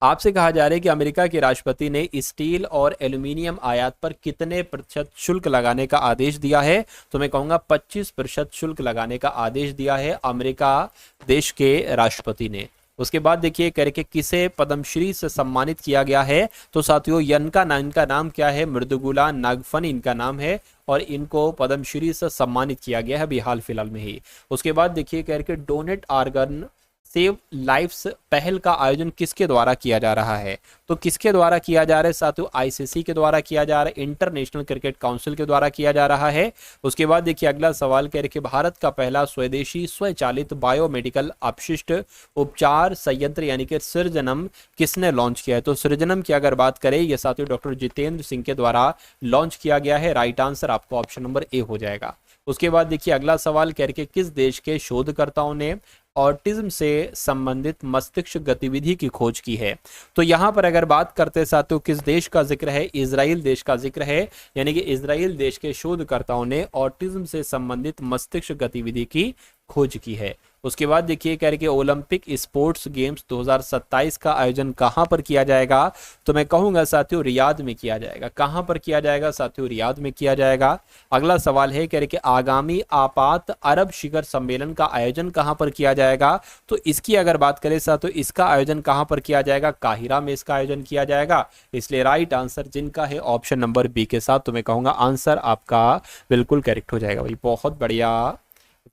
आपसे कहा जा रहा है कि अमेरिका के राष्ट्रपति ने स्टील और एल्यूमिनियम आयात पर कितने प्रतिशत शुल्क लगाने का आदेश दिया है? तो मैं कहूंगा 25% शुल्क लगाने का आदेश दिया है अमेरिका देश के राष्ट्रपति ने। उसके बाद देखिए कह रहे कि किसे पद्मश्री से सम्मानित किया गया है? तो साथियों इनका नाम क्या है? मृदुगुला नागफनी इनका नाम है और इनको पद्मश्री से सम्मानित किया गया है अभी हाल फिलहाल में ही। उसके बाद देखिए कह रहे कि डोनेट आर्गन सेव लाइफ्स पहल का आयोजन किसके द्वारा किया जा रहा है? तो किसके द्वारा किया जा रहा है साथियों? ICC के द्वारा किया जा रहा है, इंटरनेशनल क्रिकेट काउंसिल के द्वारा किया जा रहा है। उसके बाद देखिए अगला सवाल कह रहे कि भारत का पहला स्वदेशी स्वचालित बायोमेडिकल अपशिष्ट उपचार संयंत्र यानी कि सृजनम किसने लॉन्च किया है? तो सृजनम की अगर बात करें ये साथियों डॉक्टर जितेंद्र सिंह के द्वारा लॉन्च किया गया है। राइट आंसर आपको ऑप्शन नंबर ए हो जाएगा। उसके बाद देखिए अगला सवाल कह रहे कि किस देश के शोधकर्ताओं ने ऑटिज्म से संबंधित मस्तिष्क गतिविधि की खोज की है? तो यहां पर अगर बात करते साथियों किस देश का जिक्र है? इजराइल देश का जिक्र है, यानी कि इजराइल देश के शोधकर्ताओं ने ऑटिज्म से संबंधित मस्तिष्क गतिविधि की खोज की है। उसके बाद देखिए कह रहे कि ओलंपिक स्पोर्ट्स गेम्स 2027 का आयोजन कहां पर किया जाएगा? तो मैं कहूंगा साथियों रियाद में किया जाएगा। कहां पर किया जाएगा साथियों? रियाद में किया जाएगा। अगला सवाल है कह रहे कि आगामी आपात अरब शिखर सम्मेलन का आयोजन कहां पर किया जाएगा? तो इसकी अगर बात करें साथियों इसका आयोजन कहां पर किया जाएगा? काहिरा में इसका आयोजन किया जाएगा। इसलिए राइट आंसर जिनका है ऑप्शन नंबर बी के साथ तो मैं कहूंगा आंसर आपका बिल्कुल करेक्ट हो जाएगा। भाई बहुत बढ़िया,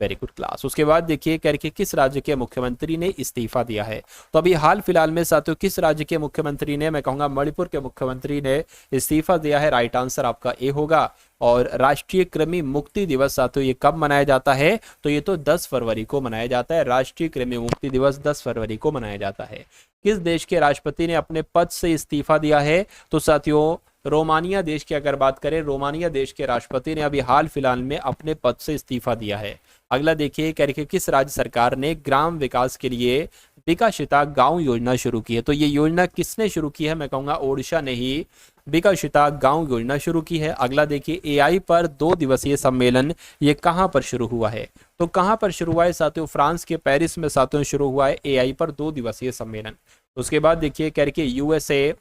वेरी गुड क्लास। उसके बाद देखिए करके किस राज्य के मुख्यमंत्री ने इस्तीफा दिया है। तो अभी हाल फिलहाल में साथियों किस राज्य के मुख्यमंत्री ने, मैं कहूंगा मणिपुर के मुख्यमंत्री ने इस्तीफा दिया है। राइट आंसर आपका ए होगा। और राष्ट्रीय कृमि मुक्ति दिवस साथियों ये कब मनाया जाता है, तो ये तो 10 फरवरी को मनाया जाता है। राष्ट्रीय कृमि मुक्ति दिवस 10 फरवरी को मनाया जाता है। किस देश के राष्ट्रपति ने अपने पद से इस्तीफा दिया है, तो साथियों रोमानिया देश की अगर बात करें, रोमानिया देश के राष्ट्रपति ने अभी हाल फिलहाल में अपने पद से इस्तीफा दिया है। अगला देखिए करके किस राज्य सरकार ने ग्राम विकास के लिए विकसिता गांव योजना शुरू की है। तो ये योजना किसने शुरू की है, मैं कहूंगा ओडिशा ने ही विकसिता गांव योजना शुरू की है। अगला देखिए एआई पर 2 दिवसीय सम्मेलन ये कहां पर शुरू हुआ है, तो कहां पर शुरू हुआ है साथियों, फ्रांस के पेरिस में साथियों शुरू हुआ है एआई पर 2 दिवसीय सम्मेलन। उसके बाद देखिए करके यूएसए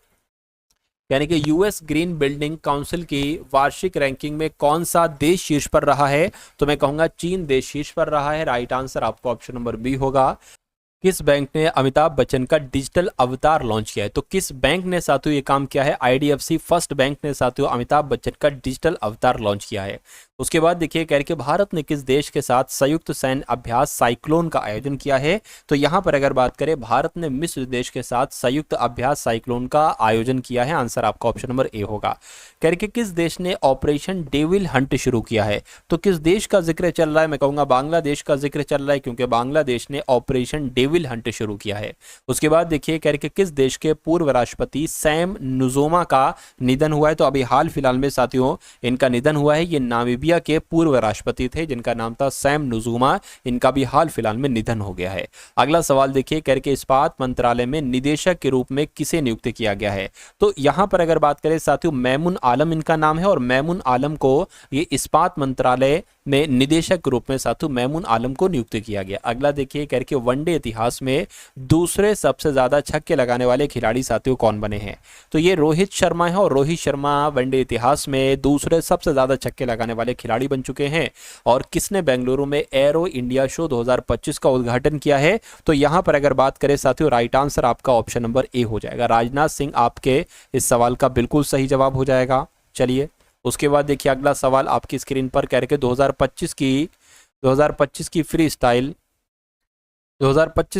यानी कि यूएस ग्रीन बिल्डिंग काउंसिल की वार्षिक रैंकिंग में कौन सा देश शीर्ष पर रहा है, तो मैं कहूंगा चीन देश शीर्ष पर रहा है। राइट आंसर आपको ऑप्शन नंबर बी होगा। किस बैंक ने अमिताभ बच्चन का डिजिटल अवतार लॉन्च किया है, तो किस बैंक ने साथियों ये काम किया है, आईडीएफसी फर्स्ट बैंक ने साथियों अमिताभ बच्चन का डिजिटल अवतार लॉन्च किया है। उसके बाद देखिए कह के भारत ने किस देश के साथ संयुक्त सैन्य अभ्यास साइक्लोन का आयोजन किया है, तो यहां पर अगर बात करें भारत ने मिस्र देश के साथ संयुक्त अभ्यास साइक्लोन का आयोजन किया है। आंसर आपका ऑप्शन नंबर ए होगा। कह के किस देश ने ऑपरेशन डेविल हंट शुरू किया है, तो किस देश का जिक्र चल रहा है, मैं कहूंगा बांग्लादेश का जिक्र चल रहा है, क्योंकि बांग्लादेश ने ऑपरेशन डेविल हंट शुरू किया है। उसके बाद देखिए कह के किस देश के पूर्व राष्ट्रपति सैम नुजोमा का निधन हुआ है, तो अभी हाल फिलहाल में साथियों इनका निधन हुआ है। ये नामीबिया के पूर्व राष्ट्रपति थे जिनका नाम था सैम नुजोमा, इनका भी हाल फिलहाल में निधन हो गया है। अगला सवाल देखिए करके इस्पात मंत्रालय में निदेशक के रूप में किसे नियुक्त किया गया है, तो यहां पर अगर बात करें साथियों मैमून आलम इनका नाम है, और मैमून आलम को ये इस्पात मंत्रालय में निदेशक के रूप में साथियों मैमून आलम को नियुक्त किया गया। अगला देखिए करके वनडे इतिहास में दूसरे सबसे ज्यादा छक्के लगाने वाले खिलाड़ी साथियों कौन बने हैं, तो ये रोहित शर्मा है, और रोहित शर्मा वनडे इतिहास में दूसरे सबसे ज्यादा छक्के लगाने वाले खिलाड़ी बन चुके हैं। और किसने बेंगलुरु में एरो इंडिया शो 2025 का उद्घाटन किया है, तो यहां पर अगर बात करें साथियों राइट आंसर आपका ऑप्शन नंबर ए हो जाएगा। राजनाथ सिंह आपके इस सवाल का बिल्कुल सही जवाब हो जाएगा। चलिए उसके बाद देखिए अगला सवाल आपकी स्क्रीन पर कह रहे 2025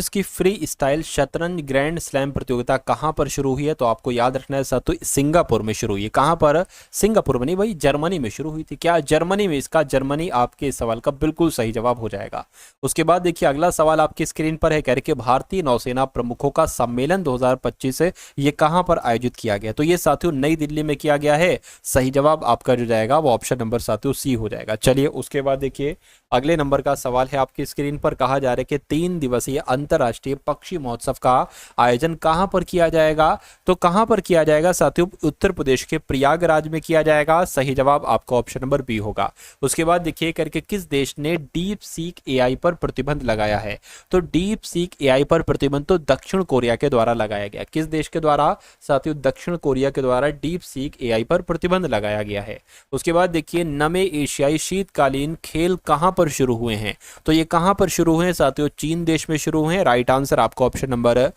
की फ्री स्टाइल शतरंज ग्रैंड स्लैम प्रतियोगिता कहां पर शुरू हुई है, तो आपको याद रखना है साथियों सिंगापुर में शुरू हुई है। कहां पर, सिंगापुर में नहीं भाई, जर्मनी में शुरू हुई थी। क्या जर्मनी में, इसका जर्मनी आपके इस सवाल का बिल्कुल सही जवाब हो जाएगा। उसके बाद देखिए अगला सवाल आपकी स्क्रीन पर है, कह रहे भारतीय नौसेना प्रमुखों का सम्मेलन 2025 ये कहां पर आयोजित किया गया, तो ये साथियों नई दिल्ली में किया गया है। सही जवाब आपका जो जाएगा वो ऑप्शन नंबर साथियों सी हो जाएगा। चलिए उसके बाद देखिए अगले नंबर का सवाल है आपकी स्क्रीन पर, कहा जा रहा है कि 3 दिवसीय अंतरराष्ट्रीय पक्षी महोत्सव का आयोजन कहां पर किया जाएगा, तो कहां पर किया जाएगा साथियों, उत्तर प्रदेश के प्रयागराज में किया जाएगा। सही जवाब आपका ऑप्शन नंबर बी होगा। उसके बाद देखिए करके किस देश ने डीप सीक एआई पर प्रतिबंध लगाया है, तो डीप सीक एआई पर प्रतिबंध तो दक्षिण कोरिया के द्वारा लगाया गया। किस देश के द्वारा साथियों, दक्षिण कोरिया के द्वारा डीप सीक एआई पर प्रतिबंध लगाया गया है। उसके बाद देखिए नवे एशियाई शीतकालीन खेल कहां पर शुरू हुए हैं, तो ये कहां पर शुरू हुए हैं साथियों, चीन देश में शुरू हुए हैं। राइट आंसर आपको ऑप्शन नंबर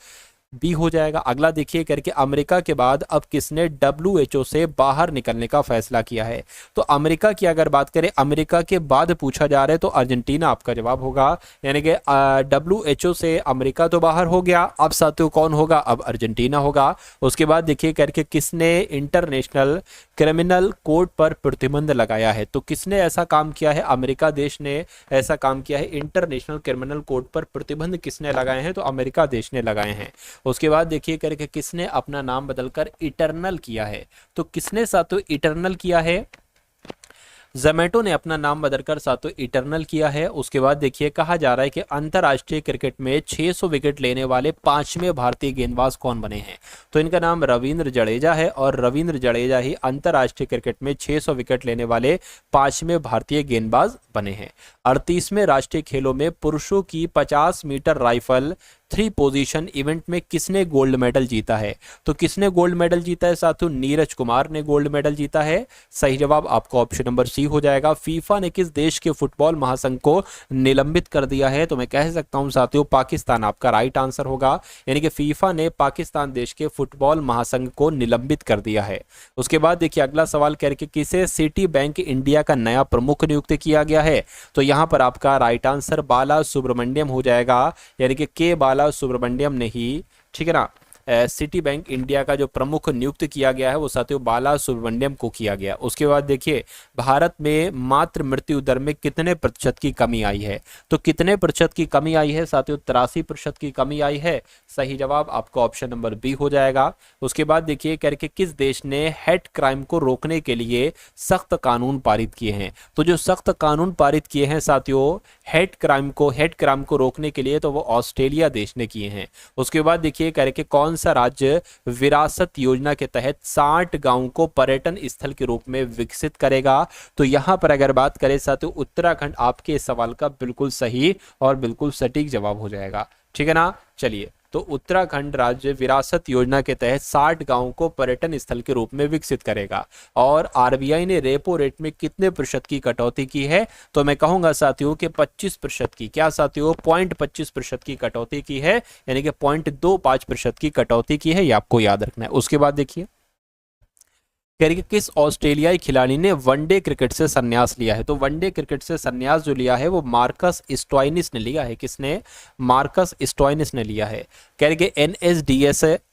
बी हो जाएगा। अगला देखिए करके अमेरिका के बाद अब किसने WHO से बाहर निकलने का फैसला किया है, तो अमेरिका की अगर बात करें, अमेरिका के बाद पूछा जा रहा है तो अर्जेंटीना आपका जवाब होगा। यानी कि WHO से अमेरिका तो बाहर हो गया, अब साथियों कौन होगा, अब अर्जेंटीना होगा। उसके बाद देखिए करके किसने इंटरनेशनल क्रिमिनल कोर्ट पर प्रतिबंध लगाया है, तो किसने ऐसा काम किया है, अमेरिका देश ने ऐसा काम किया है। इंटरनेशनल क्रिमिनल कोर्ट पर प्रतिबंध किसने लगाए हैं, तो अमेरिका देश ने लगाए हैं। उसके बाद देखिए करके किसने अपना नाम बदलकर इटर्नल किया है, तो किसने साथियों इटर्नल किया है, जोमैटो ने अपना नाम बदलकर साथियों इटर्नल किया है। उसके बाद देखिए कहा जा रहा है कि अंतरराष्ट्रीय क्रिकेट में 600 विकेट लेने वाले 5वें भारतीय गेंदबाज कौन बने हैं, तो इनका नाम रविंद्र जडेजा है, और रविंद्र जडेजा ही अंतरराष्ट्रीय क्रिकेट में 600 विकेट लेने वाले 5वें भारतीय गेंदबाज बने हैं। 38वें राष्ट्रीय खेलों में पुरुषों की 50 metre rifle three position event में किसने गोल्ड मेडल जीता है? तो किसने गोल्ड मेडल जीता है साथियों? नीरज कुमार ने गोल्ड मेडल जीता है। सही जवाब आपका ऑप्शन नंबर सी हो जाएगा। फीफा ने किस देश के फुटबॉल महासंघ को निलंबित कर दिया है? तो मैं कह सकता हूं साथियों पाकिस्तान आपका राइट आंसर होगा, यानी कि फीफा ने पाकिस्तान देश के फुटबॉल महासंघ को निलंबित कर दिया है। उसके बाद देखिए अगला सवाल करके किसे सिटी बैंक इंडिया का नया प्रमुख नियुक्त किया गया है? तो यहां पर आपका राइट आंसर बाला सुब्रमण्यम हो जाएगा, यानी कि के बाला सुब्रमण्यम ने ही, ठीक है ना, सिटी बैंक इंडिया का जो प्रमुख नियुक्त किया गया है वो साथियों बाला सुब्रमण्यम को किया गया। उसके बाद देखिए भारत में मातृ मृत्यु दर में कितने प्रतिशत की कमी आई है? तो कितने प्रतिशत की कमी आई है साथियों? 83% की कमी आई है। सही जवाब आपका ऑप्शन नंबर बी हो जाएगा। उसके बाद देखिए करके किस देश ने हेट क्राइम को रोकने के लिए सख्त कानून पारित किए हैं? तो जो सख्त कानून पारित किए हैं साथियों हेट क्राइम को रोकने के लिए, तो वो ऑस्ट्रेलिया देश ने किए हैं। उसके बाद देखिए करके कौन सा राज्य विरासत योजना के तहत 60 गांवों को पर्यटन स्थल के रूप में विकसित करेगा? तो यहां पर अगर बात करें साथियों उत्तराखंड आपके इस सवाल का बिल्कुल सही और बिल्कुल सटीक जवाब हो जाएगा, ठीक है ना। चलिए, तो उत्तराखंड राज्य विरासत योजना के तहत 60 गांवों को पर्यटन स्थल के रूप में विकसित करेगा। और आरबीआई ने रेपो रेट में कितने प्रतिशत की कटौती की है? तो मैं कहूंगा साथियों कि 25% की, क्या साथियों 0.25% की कटौती की है, यानी कि 0.25% की कटौती की है, ये आपको याद रखना है। उसके बाद देखिए करिए किस ऑस्ट्रेलियाई खिलाड़ी ने वनडे क्रिकेट से संन्यास लिया है? तो वनडे क्रिकेट से संन्यास जो लिया है वो मार्कस स्टोइनिस ने लिया है। किसने? मार्कस स्टोइनिस ने लिया है। करिए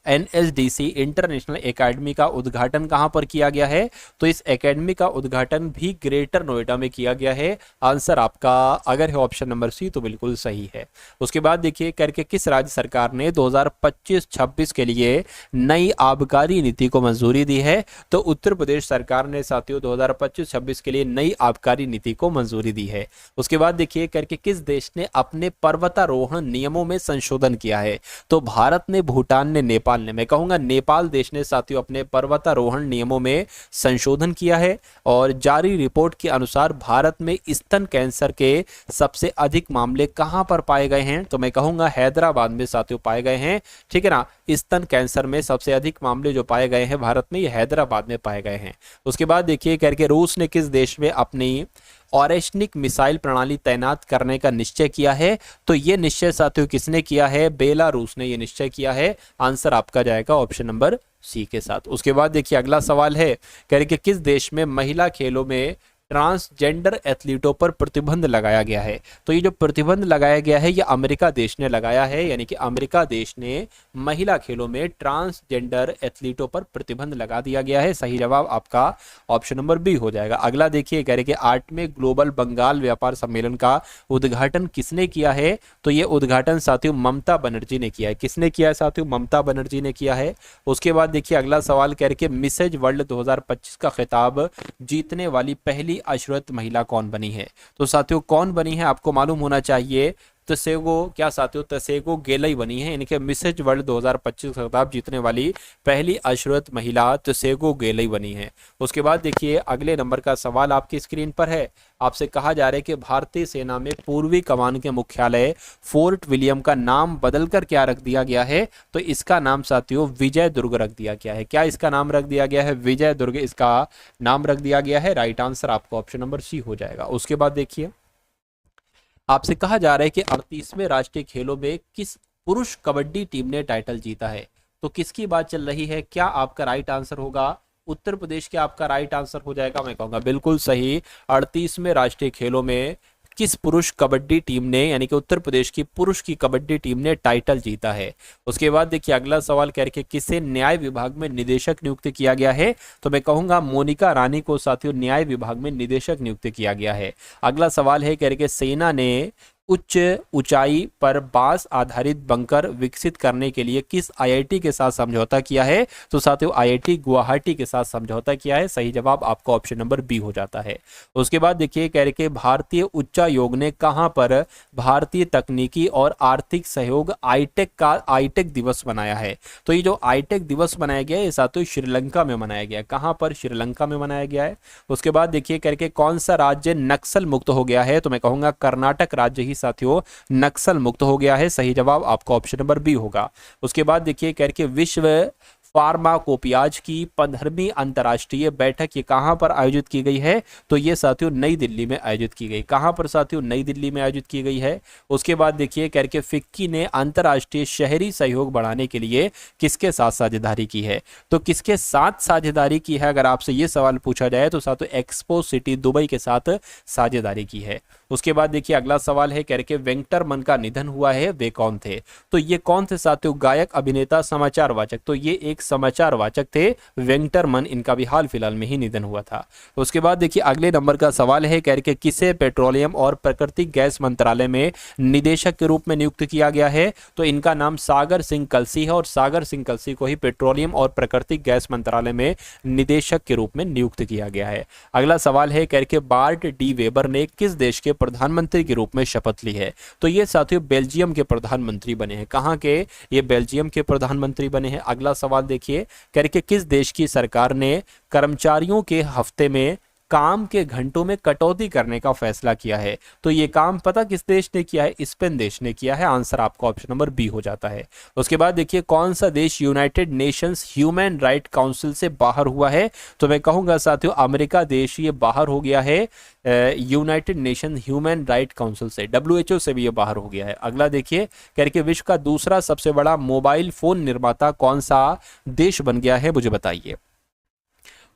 एनएसडीसी इंटरनेशनल एकेडमी का उद्घाटन कहां पर किया गया है? तो इस एकेडमी का उद्घाटन भी ग्रेटर नोएडा में किया गया है। आंसर आपका अगर है ऑप्शन नंबर सी तो बिल्कुल सही है। उसके बाद देखिए करके किस राज्य सरकार ने 2025-26 के लिए नई आबकारी नीति को मंजूरी दी है? तो उत्तर प्रदेश सरकार ने साथियों 2025-26 के लिए नई आबकारी नीति को मंजूरी दी है। उसके बाद देखिए करके किस देश ने अपने पर्वतारोहण नियमों में संशोधन किया है? तो भारत ने, भूटान ने, नेपाल ने। मैं कहूंगा नेपाल देश ने साथियों अपने पर्वतारोहण नियमों में संशोधन किया है। और जारी रिपोर्ट के अनुसार भारत में स्तन कैंसर के सबसे अधिक मामले कहां पर पाए गए हैं? तो मैं कहूंगा हैदराबाद में साथियों पाए गए हैं, ठीक है ना। स्तन कैंसर में सबसे अधिक मामले जो पाए गए हैं भारत में, ये हैदराबाद में पाए गए हैं। उसके बाद देखिए करके रूस ने किस देश में अपनी ऑरेशनिक मिसाइल प्रणाली तैनात करने का निश्चय किया है? तो ये निश्चय साथियों किसने किया है? बेलारूस ने ये निश्चय किया है। आंसर आपका जाएगा ऑप्शन नंबर सी के साथ। उसके बाद देखिए अगला सवाल है कि किस देश में महिला खेलों में ट्रांसजेंडर एथलीटों पर प्रतिबंध लगाया गया है? तो ये जो प्रतिबंध लगाया गया है ये अमेरिका देश ने लगाया है, यानी कि अमेरिका देश ने महिला खेलों में ट्रांसजेंडर एथलीटों पर प्रतिबंध लगा दिया गया है। सही जवाब आपका ऑप्शन नंबर बी हो जाएगा। अगला देखिए कह रहे कि 8वें ग्लोबल बंगाल व्यापार सम्मेलन का उद्घाटन किसने किया है? तो ये उद्घाटन साथियों ममता बनर्जी ने किया है। किसने किया है साथियों? ममता बनर्जी ने किया है। उसके बाद देखिए अगला सवाल कह रहे कि मिसेज वर्ल्ड 2025 का खिताब जीतने वाली पहली अशरत महिला कौन बनी है? तो साथियों कौन बनी है आपको मालूम होना चाहिए। तसेगो, क्या साथियों तसेगो गेलई बनी है, यानी कि मिसेज वर्ल्ड 2025 खिताब जीतने वाली पहली अशरत महिला तसेगो गेलई बनी है। उसके बाद देखिए अगले नंबर का सवाल आपकी स्क्रीन पर है। आपसे कहा जा रहा है कि भारतीय सेना में पूर्वी कमान के मुख्यालय फोर्ट विलियम का नाम बदलकर क्या रख दिया गया है? तो इसका नाम साथियों विजय दुर्ग रख दिया गया है। क्या इसका नाम रख दिया गया है? विजय दुर्ग इसका नाम रख दिया गया है। राइट आंसर आपको ऑप्शन नंबर सी हो जाएगा। उसके बाद देखिए आपसे कहा जा रहा है कि 38वें राष्ट्रीय खेलों में किस पुरुष कबड्डी टीम ने टाइटल जीता है? तो किसकी बात चल रही है? क्या आपका राइट आंसर होगा उत्तर प्रदेश? क्या आपका राइट आंसर हो जाएगा? मैं कहूंगा बिल्कुल सही। 38वें राष्ट्रीय खेलों में किस पुरुष कबड्डी टीम ने, यानी कि उत्तर प्रदेश की पुरुष की कबड्डी टीम ने टाइटल जीता है? उसके बाद देखिए अगला सवाल कह रहे किसे न्याय विभाग में निदेशक नियुक्त किया गया है? तो मैं कहूंगा मोनिका रानी को साथियों न्याय विभाग में निदेशक नियुक्त किया गया है। अगला सवाल है कह रहे सेना ने उच्च ऊंचाई पर बांस आधारित बंकर विकसित करने के लिए किस आईआईटी के साथ समझौता किया है? तो साथियों आईआईटी गुवाहाटी के साथ समझौता किया है। सही जवाब आपका ऑप्शन नंबर बी हो जाता है। उसके बाद देखिए कह रहे भारतीय उच्चायोग ने कहां पर भारतीय तकनीकी और आर्थिक सहयोग आईटेक दिवस मनाया है? तो ये जो आईटेक दिवस मनाया गया है ये साथियों श्रीलंका में मनाया गया है। कहां पर? श्रीलंका में मनाया गया है। उसके बाद देखिए कह रहे कौन सा राज्य नक्सल मुक्त हो गया है? तो मैं कहूंगा कर्नाटक राज्य ही साथियों नक्सल मुक्त हो गया है। सही जवाब आपका ऑप्शन नंबर बी होगा। उसके बाद देखिए कह रहे विश्व फार्माकोपियाज की 15वीं अंतर्राष्ट्रीय बैठक ये कहां पर आयोजित की गई है? तो ये साथियों नई दिल्ली में आयोजित की गई। कहां पर साथियों? नई दिल्ली में आयोजित की गई है। उसके बाद देखिए कह रहे फिक्की ने अंतर्राष्ट्रीय शहरी सहयोग बढ़ाने के लिए किसके साथ साझेदारी की है? तो किसके साथ साझेदारी की है अगर आपसे ये सवाल पूछा जाए तो साथियों एक्सपो सिटी दुबई के साथ साझेदारी की है। उसके बाद देखिए अगला सवाल है कह रहे वेंकटरमन का निधन हुआ है, वे कौन थे? तो ये कौन थे साथियों? गायक, अभिनेता, समाचार वाचक। तो ये एक समाचार वाचक थे वेंकटरमन, इनका भी हाल फिलहाल में ही निधन हुआ था। उसके बाद देखिए अगले नंबर का सवाल है कह रहे किसे पेट्रोलियम और प्राकृतिक गैस मंत्रालय में निदेशक के रूप में नियुक्त किया गया है? तो इनका नाम सागर सिंह कलसी है और सागर सिंह कलसी को ही पेट्रोलियम और प्राकृतिक गैस मंत्रालय में निदेशक के रूप में नियुक्त किया गया है। अगला सवाल है कह रहे बार्ट डी वेबर ने किस देश के प्रधानमंत्री के रूप में शपथ ली है? तो ये साथियों बेल्जियम के प्रधानमंत्री बने हैं। कहां के? ये बेल्जियम के प्रधानमंत्री बने हैं। अगला सवाल देखिए कह रहे किस देश की सरकार ने कर्मचारियों के हफ्ते में काम के घंटों में कटौती करने का फैसला किया है? तो ये काम पता किस देश ने किया है? स्पेन देश ने किया है। आंसर आपका ऑप्शन नंबर बी हो जाता है। उसके बाद देखिए कौन सा देश United Nations human right council से बाहर हुआ है? तो मैं कहूंगा साथियों अमेरिका देश ये बाहर हो गया है United nation human right council से, WHO से भी ये बाहर हो गया है। अगला देखिए कह रहे विश्व का दूसरा सबसे बड़ा मोबाइल फोन निर्माता कौन सा देश बन गया है? मुझे बताइए।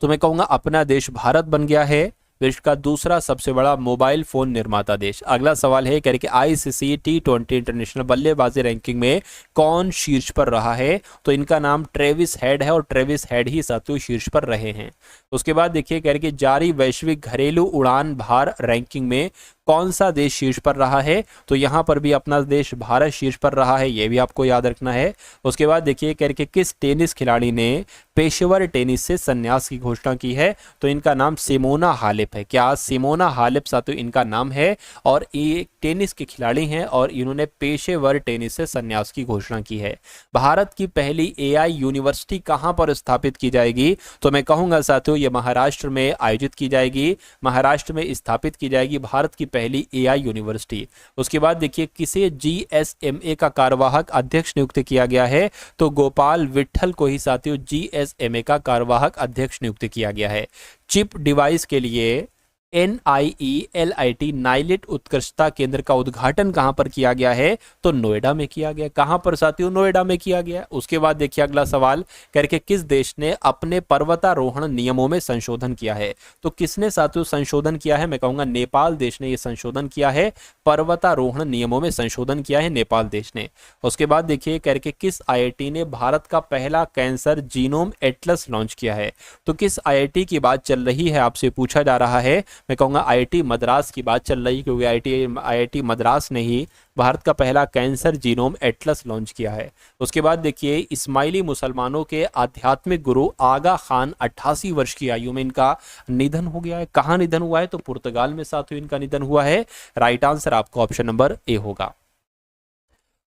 तो मैं कहूंगा अपना देश भारत बन गया है विश्व का दूसरा सबसे बड़ा मोबाइल फोन निर्माता देश। अगला सवाल है कह रहे कि ICC T20 इंटरनेशनल बल्लेबाजी रैंकिंग में कौन शीर्ष पर रहा है? तो इनका नाम ट्रेविस हेड है और ट्रेविस हेड ही साथियों शीर्ष पर रहे हैं। उसके बाद देखिए कह रहे कि जारी वैश्विक घरेलू उड़ान भार रैंकिंग में कौन सा देश शीर्ष पर रहा है? तो यहां पर भी अपना देश भारत शीर्ष पर रहा है, यह भी आपको याद रखना है। उसके बाद देखिए कह रहे कि किस टेनिस खिलाड़ी ने पेशेवर टेनिस से संन्यास की घोषणा की है? तो इनका नाम सिमोना हालेप है। क्या? सिमोना हालेप साथियों इनका नाम है और ये टेनिस के खिलाड़ी हैं और इन्होंने पेशेवर टेनिस से संन्यास की घोषणा की है। भारत की पहली AI यूनिवर्सिटी कहां पर स्थापित की जाएगी? तो मैं कहूंगा साथियों ये महाराष्ट्र में आयोजित की जाएगी, महाराष्ट्र में स्थापित की जाएगी भारत की पहली AI यूनिवर्सिटी। उसके बाद देखिए किसे GSMA का कार्यवाहक अध्यक्ष नियुक्त किया गया है? तो गोपाल विट्ठल को ही साथियों GSMA का कार्यवाहक अध्यक्ष नियुक्त किया गया है। चिप डिवाइस के लिए NIELIT नाइलिट उत्कृष्टता केंद्र का उद्घाटन कहां पर किया गया है? तो नोएडा में किया गया। कहां पर साथियों? नोएडा में किया गया। उसके बाद देखिए अगला सवाल करके किस देश ने अपने पर्वतारोहण नियमों में संशोधन किया है? तो किसने साथियों संशोधन किया है? मैं कहूंगा नेपाल देश ने यह संशोधन किया है, पर्वतारोहण नियमों में संशोधन किया है नेपाल देश ने। उसके बाद देखिए करके किस IIT ने भारत का पहला कैंसर जीनोम एटलस लॉन्च किया है? तो किस IIT की बात चल रही है आपसे पूछा जा रहा है। मैं कहूंगा IIT मद्रास की बात चल रही, क्योंकि IIT मद्रास ने ही भारत का पहला कैंसर जीनोम एटलस लॉन्च किया है। उसके बाद देखिए इस्माइली मुसलमानों के आध्यात्मिक गुरु आगा खान 88 वर्ष की आयु में इनका निधन हो गया है। कहां निधन हुआ है? तो पुर्तगाल में साथियों इनका निधन हुआ है। राइट आंसर आपका ऑप्शन नंबर ए होगा।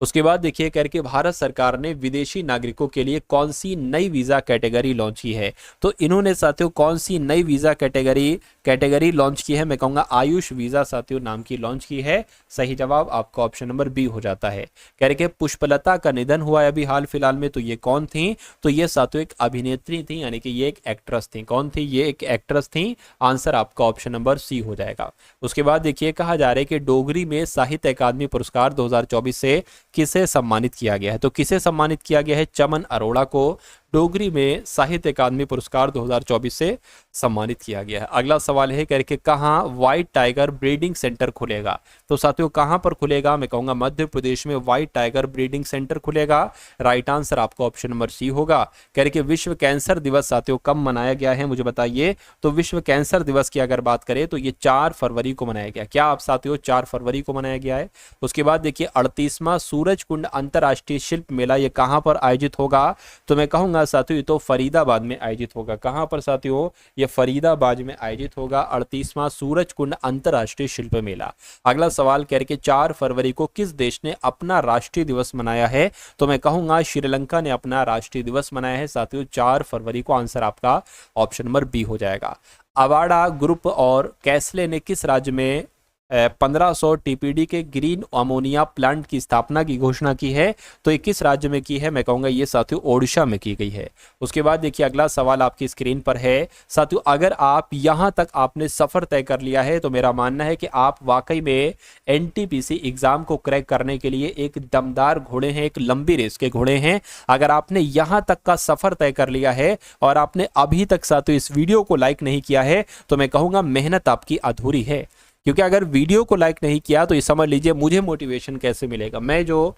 उसके बाद देखिए कह के भारत सरकार ने विदेशी नागरिकों के लिए कौन सी नई वीजा कैटेगरी लॉन्च की है? तो इन्होंने साथियों कौन सी नई वीजा कैटेगरी लॉन्च की है? मैं कहूंगा आयुष वीजा साथियों नाम की लॉन्च की है। सही जवाब आपका ऑप्शन नंबर बी हो जाता है। कह रहे पुष्पलता का निधन हुआ है अभी हाल फिलहाल में, तो ये कौन थी? तो ये साथियों एक अभिनेत्री थी, यानी कि ये एक एक्ट्रेस थी। कौन थी? ये एक एक्ट्रेस थी। आंसर आपका ऑप्शन नंबर सी हो जाएगा। उसके बाद देखिए कहा जा रहा है कि डोगरी में साहित्य अकादमी पुरस्कार 2024 से किसे सम्मानित किया गया है? तो किसे सम्मानित किया गया है? चमन अरोड़ा को डोगरी में साहित्य अकादमी पुरस्कार 2024 से सम्मानित किया गया है। अगला सवाल है करके कहां व्हाइट टाइगर ब्रीडिंग सेंटर खुलेगा? तो साथियों कहां पर खुलेगा? मैं कहूंगा मध्य प्रदेश में व्हाइट टाइगर ब्रीडिंग सेंटर खुलेगा। राइट आंसर आपका ऑप्शन नंबर सी होगा। करके विश्व कैंसर दिवस साथियों कब मनाया गया है? मुझे बताइए। तो विश्व कैंसर दिवस की अगर बात करें तो ये 4 फरवरी को मनाया गया। क्या आप साथियों 4 फरवरी को मनाया गया है। उसके बाद देखिए 38वां सूरज कुंड अंतरराष्ट्रीय शिल्प मेला ये कहां पर आयोजित होगा? तो मैं कहूंगा साथियों ये तो फरीदाबाद में आयोजित होगा। कहां पर साथियों? ये फरीदाबाद में आयोजित होगा 38वां सूरज कुंड अंतरराष्ट्रीय शिल्प मेला। अगला सवाल कह रहे कि 4 फरवरी को किस देश ने अपना राष्ट्रीय दिवस मनाया है? तो मैं कहूंगा श्रीलंका ने अपना राष्ट्रीय दिवस मनाया है साथियों 4 फरवरी को। आंसर आपका ऑप्शन नंबर बी हो जाएगा। अवाडा ग्रुप और कैसले ने किस राज्य में 1500 टीपीडी के ग्रीन अमोनिया प्लांट की स्थापना की घोषणा की है, तो ये किस राज्य में की है? मैं कहूँगा ये साथियों ओडिशा में की गई है। उसके बाद देखिए अगला सवाल आपकी स्क्रीन पर है साथियों, अगर आप यहाँ तक आपने सफ़र तय कर लिया है तो मेरा मानना है कि आप वाकई में एनटीपीसी एग्जाम को क्रैक करने के लिए एक दमदार घोड़े हैं, एक लंबी रेस के घोड़े हैं। अगर आपने यहाँ तक का सफ़र तय कर लिया है और आपने अभी तक साथियों इस वीडियो को लाइक नहीं किया है तो मैं कहूँगा मेहनत आपकी अधूरी है, क्योंकि अगर वीडियो को लाइक नहीं किया तो ये समझ लीजिए मुझे मोटिवेशन कैसे मिलेगा। मैं जो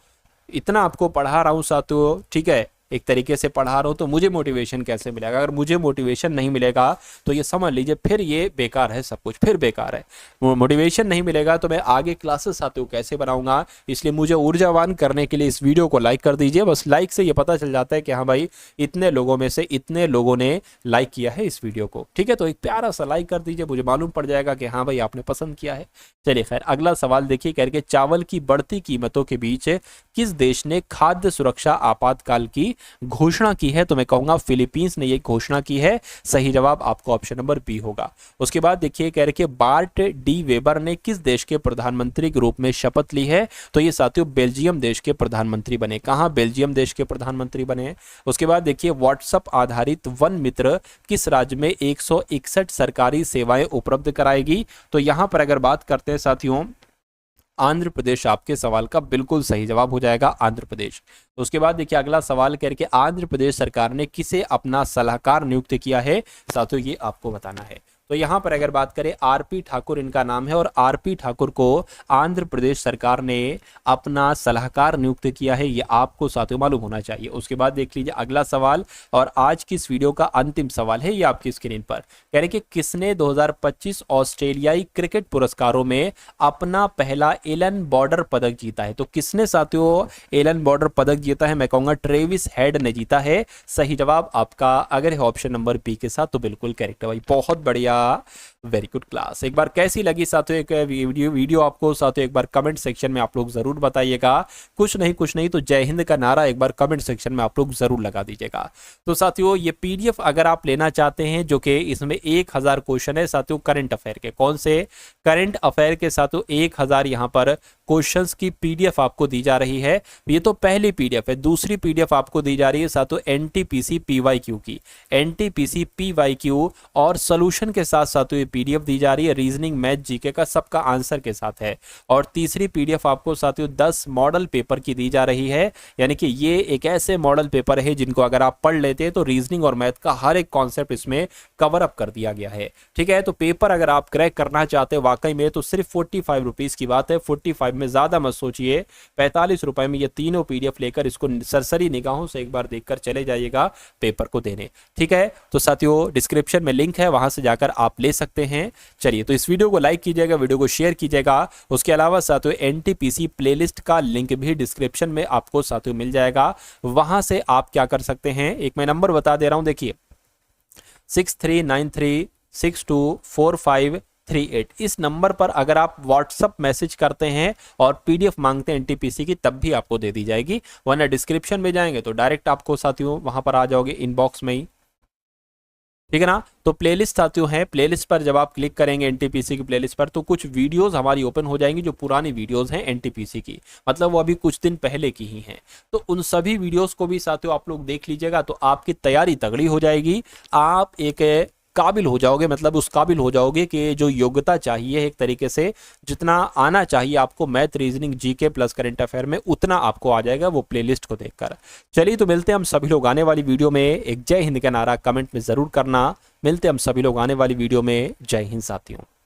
इतना आपको पढ़ा रहा हूँ साथियों, ठीक है, एक तरीके से पढ़ा रहा हूँ, तो मुझे मोटिवेशन कैसे मिलेगा? अगर मुझे मोटिवेशन नहीं मिलेगा तो ये समझ लीजिए फिर ये बेकार है, सब कुछ फिर बेकार है। मोटिवेशन नहीं मिलेगा तो मैं आगे क्लासेस साथियों कैसे बनाऊंगा? इसलिए मुझे ऊर्जावान करने के लिए इस वीडियो को लाइक कर दीजिए। बस लाइक से ये पता चल जाता है कि हाँ भाई इतने लोगों में से इतने लोगों ने लाइक किया है इस वीडियो को, ठीक है। तो एक प्यारा सा लाइक कर दीजिए, मुझे मालूम पड़ जाएगा कि हाँ भाई आपने पसंद किया है। चलिए खैर अगला सवाल देखिए, कह के चावल की बढ़ती कीमतों के बीच किस देश ने खाद्य सुरक्षा आपातकाल की घोषणा की है? तो मैं कहूंगा फिलीपींस ने ये घोषणा की है। सही जवाब आपको ऑप्शन नंबर बी होगा। उसके बाद देखिए कह रहे बार्ट डी वेबर ने किस देश के प्रधानमंत्री के रूप में शपथ ली है? तो ये साथियों बेल्जियम देश के प्रधानमंत्री बने। कहां? बेल्जियम देश के प्रधानमंत्री बने। उसके बाद देखिए व्हाट्सएप आधारित वन मित्र किस राज्य में 161 सरकारी सेवाएं उपलब्ध कराएगी? तो यहां पर अगर बात करते हैं साथियों आंध्र प्रदेश आपके सवाल का बिल्कुल सही जवाब हो जाएगा, आंध्र प्रदेश। उसके बाद देखिए अगला सवाल करके आंध्र प्रदेश सरकार ने किसे अपना सलाहकार नियुक्त किया है? साथियों ये आपको बताना है। तो यहाँ पर अगर बात करें आरपी ठाकुर इनका नाम है और आरपी ठाकुर को आंध्र प्रदेश सरकार ने अपना सलाहकार नियुक्त किया है, ये आपको साथियों मालूम होना चाहिए। उसके बाद देख लीजिए अगला सवाल और आज की इस वीडियो का अंतिम सवाल है, ये आपकी स्क्रीन पर कह रहे कि किसने 2025 ऑस्ट्रेलियाई क्रिकेट पुरस्कारों में अपना पहला एलन बॉर्डर पदक जीता है? तो किसने साथियों एलन बॉर्डर पदक जीता है? मैं कहूंगा ट्रेविस हेड ने जीता है। सही जवाब आपका अगर है ऑप्शन नंबर बी के साथ तो बिल्कुल करेक्ट है भाई, बहुत बढ़िया, वेरी गुड क्लास। एक बार कैसी लगी साथियों एक वीडियो आपको साथियों एक बार कमेंट सेक्शन में आप लोग जरूर बताइएगा। कुछ नहीं तो जय हिंद का नारा एक बार कमेंट सेक्शन में आप लोग जरूर लगा दीजिएगा। तो साथियों ये पीडीएफ अगर आप लेना चाहते हैं जो कि इसमें 1000 क्वेश्चन है साथियों करंट अफेयर के, कौन से करंट अफेयर के साथियों 1000 यहां पर क्वेश्चंस की पीडीएफ आपको दी जा रही है। ये तो पहली पीडीएफ है, दूसरी पीडीएफ आपको दी जा रही है साथियों एनटीपीसी पीवाईक्यू की, एनटीपीसी पीवाईक्यू और सॉल्यूशन के साथ साथियों ये पीडीएफ दी जा रही है, रीजनिंग मैथ जीके का सबका आंसर के साथ है। और तीसरी पीडीएफ आपको साथियों 10 मॉडल पेपर की दी जा रही है, यानी कि ये एक ऐसे मॉडल पेपर है जिनको अगर आप पढ़ लेते हैं तो रीजनिंग और मैथ का हर एक कॉन्सेप्ट इसमें कवर अप कर दिया गया है, ठीक है। तो पेपर अगर आप क्रैक करना चाहते हैं वाकई में तो सिर्फ 45 रुपीज की बात है, 45 में ज्यादा मत सोचिए, 45 रुपए में ये तीनों पीडीएफ लेकर इसको सरसरी निगाहों से एक बार देखकर चले जाइएगा पेपर को देने, ठीक है। तो साथियों डिस्क्रिप्शन में लिंक है, वहां से जाकर आप ले सकते हैं। चलिए तो इस वीडियो को लाइक कीजिएगा, वीडियो को शेयर कीजिएगा। उसके अलावा साथियों एनटीपीसी प्लेलिस्ट का लिंक भी डिस्क्रिप्शन में आपको साथियों मिल जाएगा, वहां से आप क्या कर सकते हैं, एक मैं नंबर बता दे रहा हूं, देखिए 6393624538 इस नंबर पर अगर आप व्हाट्सएप मैसेज करते हैं और पीडीएफ मांगते हैं एनटीपीसी की तब भी आपको दे दी जाएगी, वरना डिस्क्रिप्शन में जाएंगे तो डायरेक्ट आपको साथियों वहां पर आ जाओगे इनबॉक्स में ही, ठीक है ना। तो प्लेलिस्ट साथियों है, प्लेलिस्ट पर जब आप क्लिक करेंगे एनटीपीसी की प्लेलिस्ट पर तो कुछ वीडियोस हमारी ओपन हो जाएंगी जो पुरानी वीडियोस हैं एनटीपीसी की, मतलब वो अभी कुछ दिन पहले की ही हैं। तो उन सभी वीडियोस को भी साथियों आप लोग देख लीजिएगा तो आपकी तैयारी तगड़ी हो जाएगी, आप एक काबिल हो जाओगे, मतलब उस काबिल हो जाओगे कि जो योग्यता चाहिए एक तरीके से जितना आना चाहिए आपको math reasoning GK plus current affair में उतना आपको आ जाएगा वो प्लेलिस्ट को देखकर। चलिए तो मिलते हैं हम सभी लोग आने वाली वीडियो में, एक जय हिंद का नारा कमेंट में जरूर करना। मिलते हैं हम सभी लोग आने वाली वीडियो में, जय हिंद साथियों।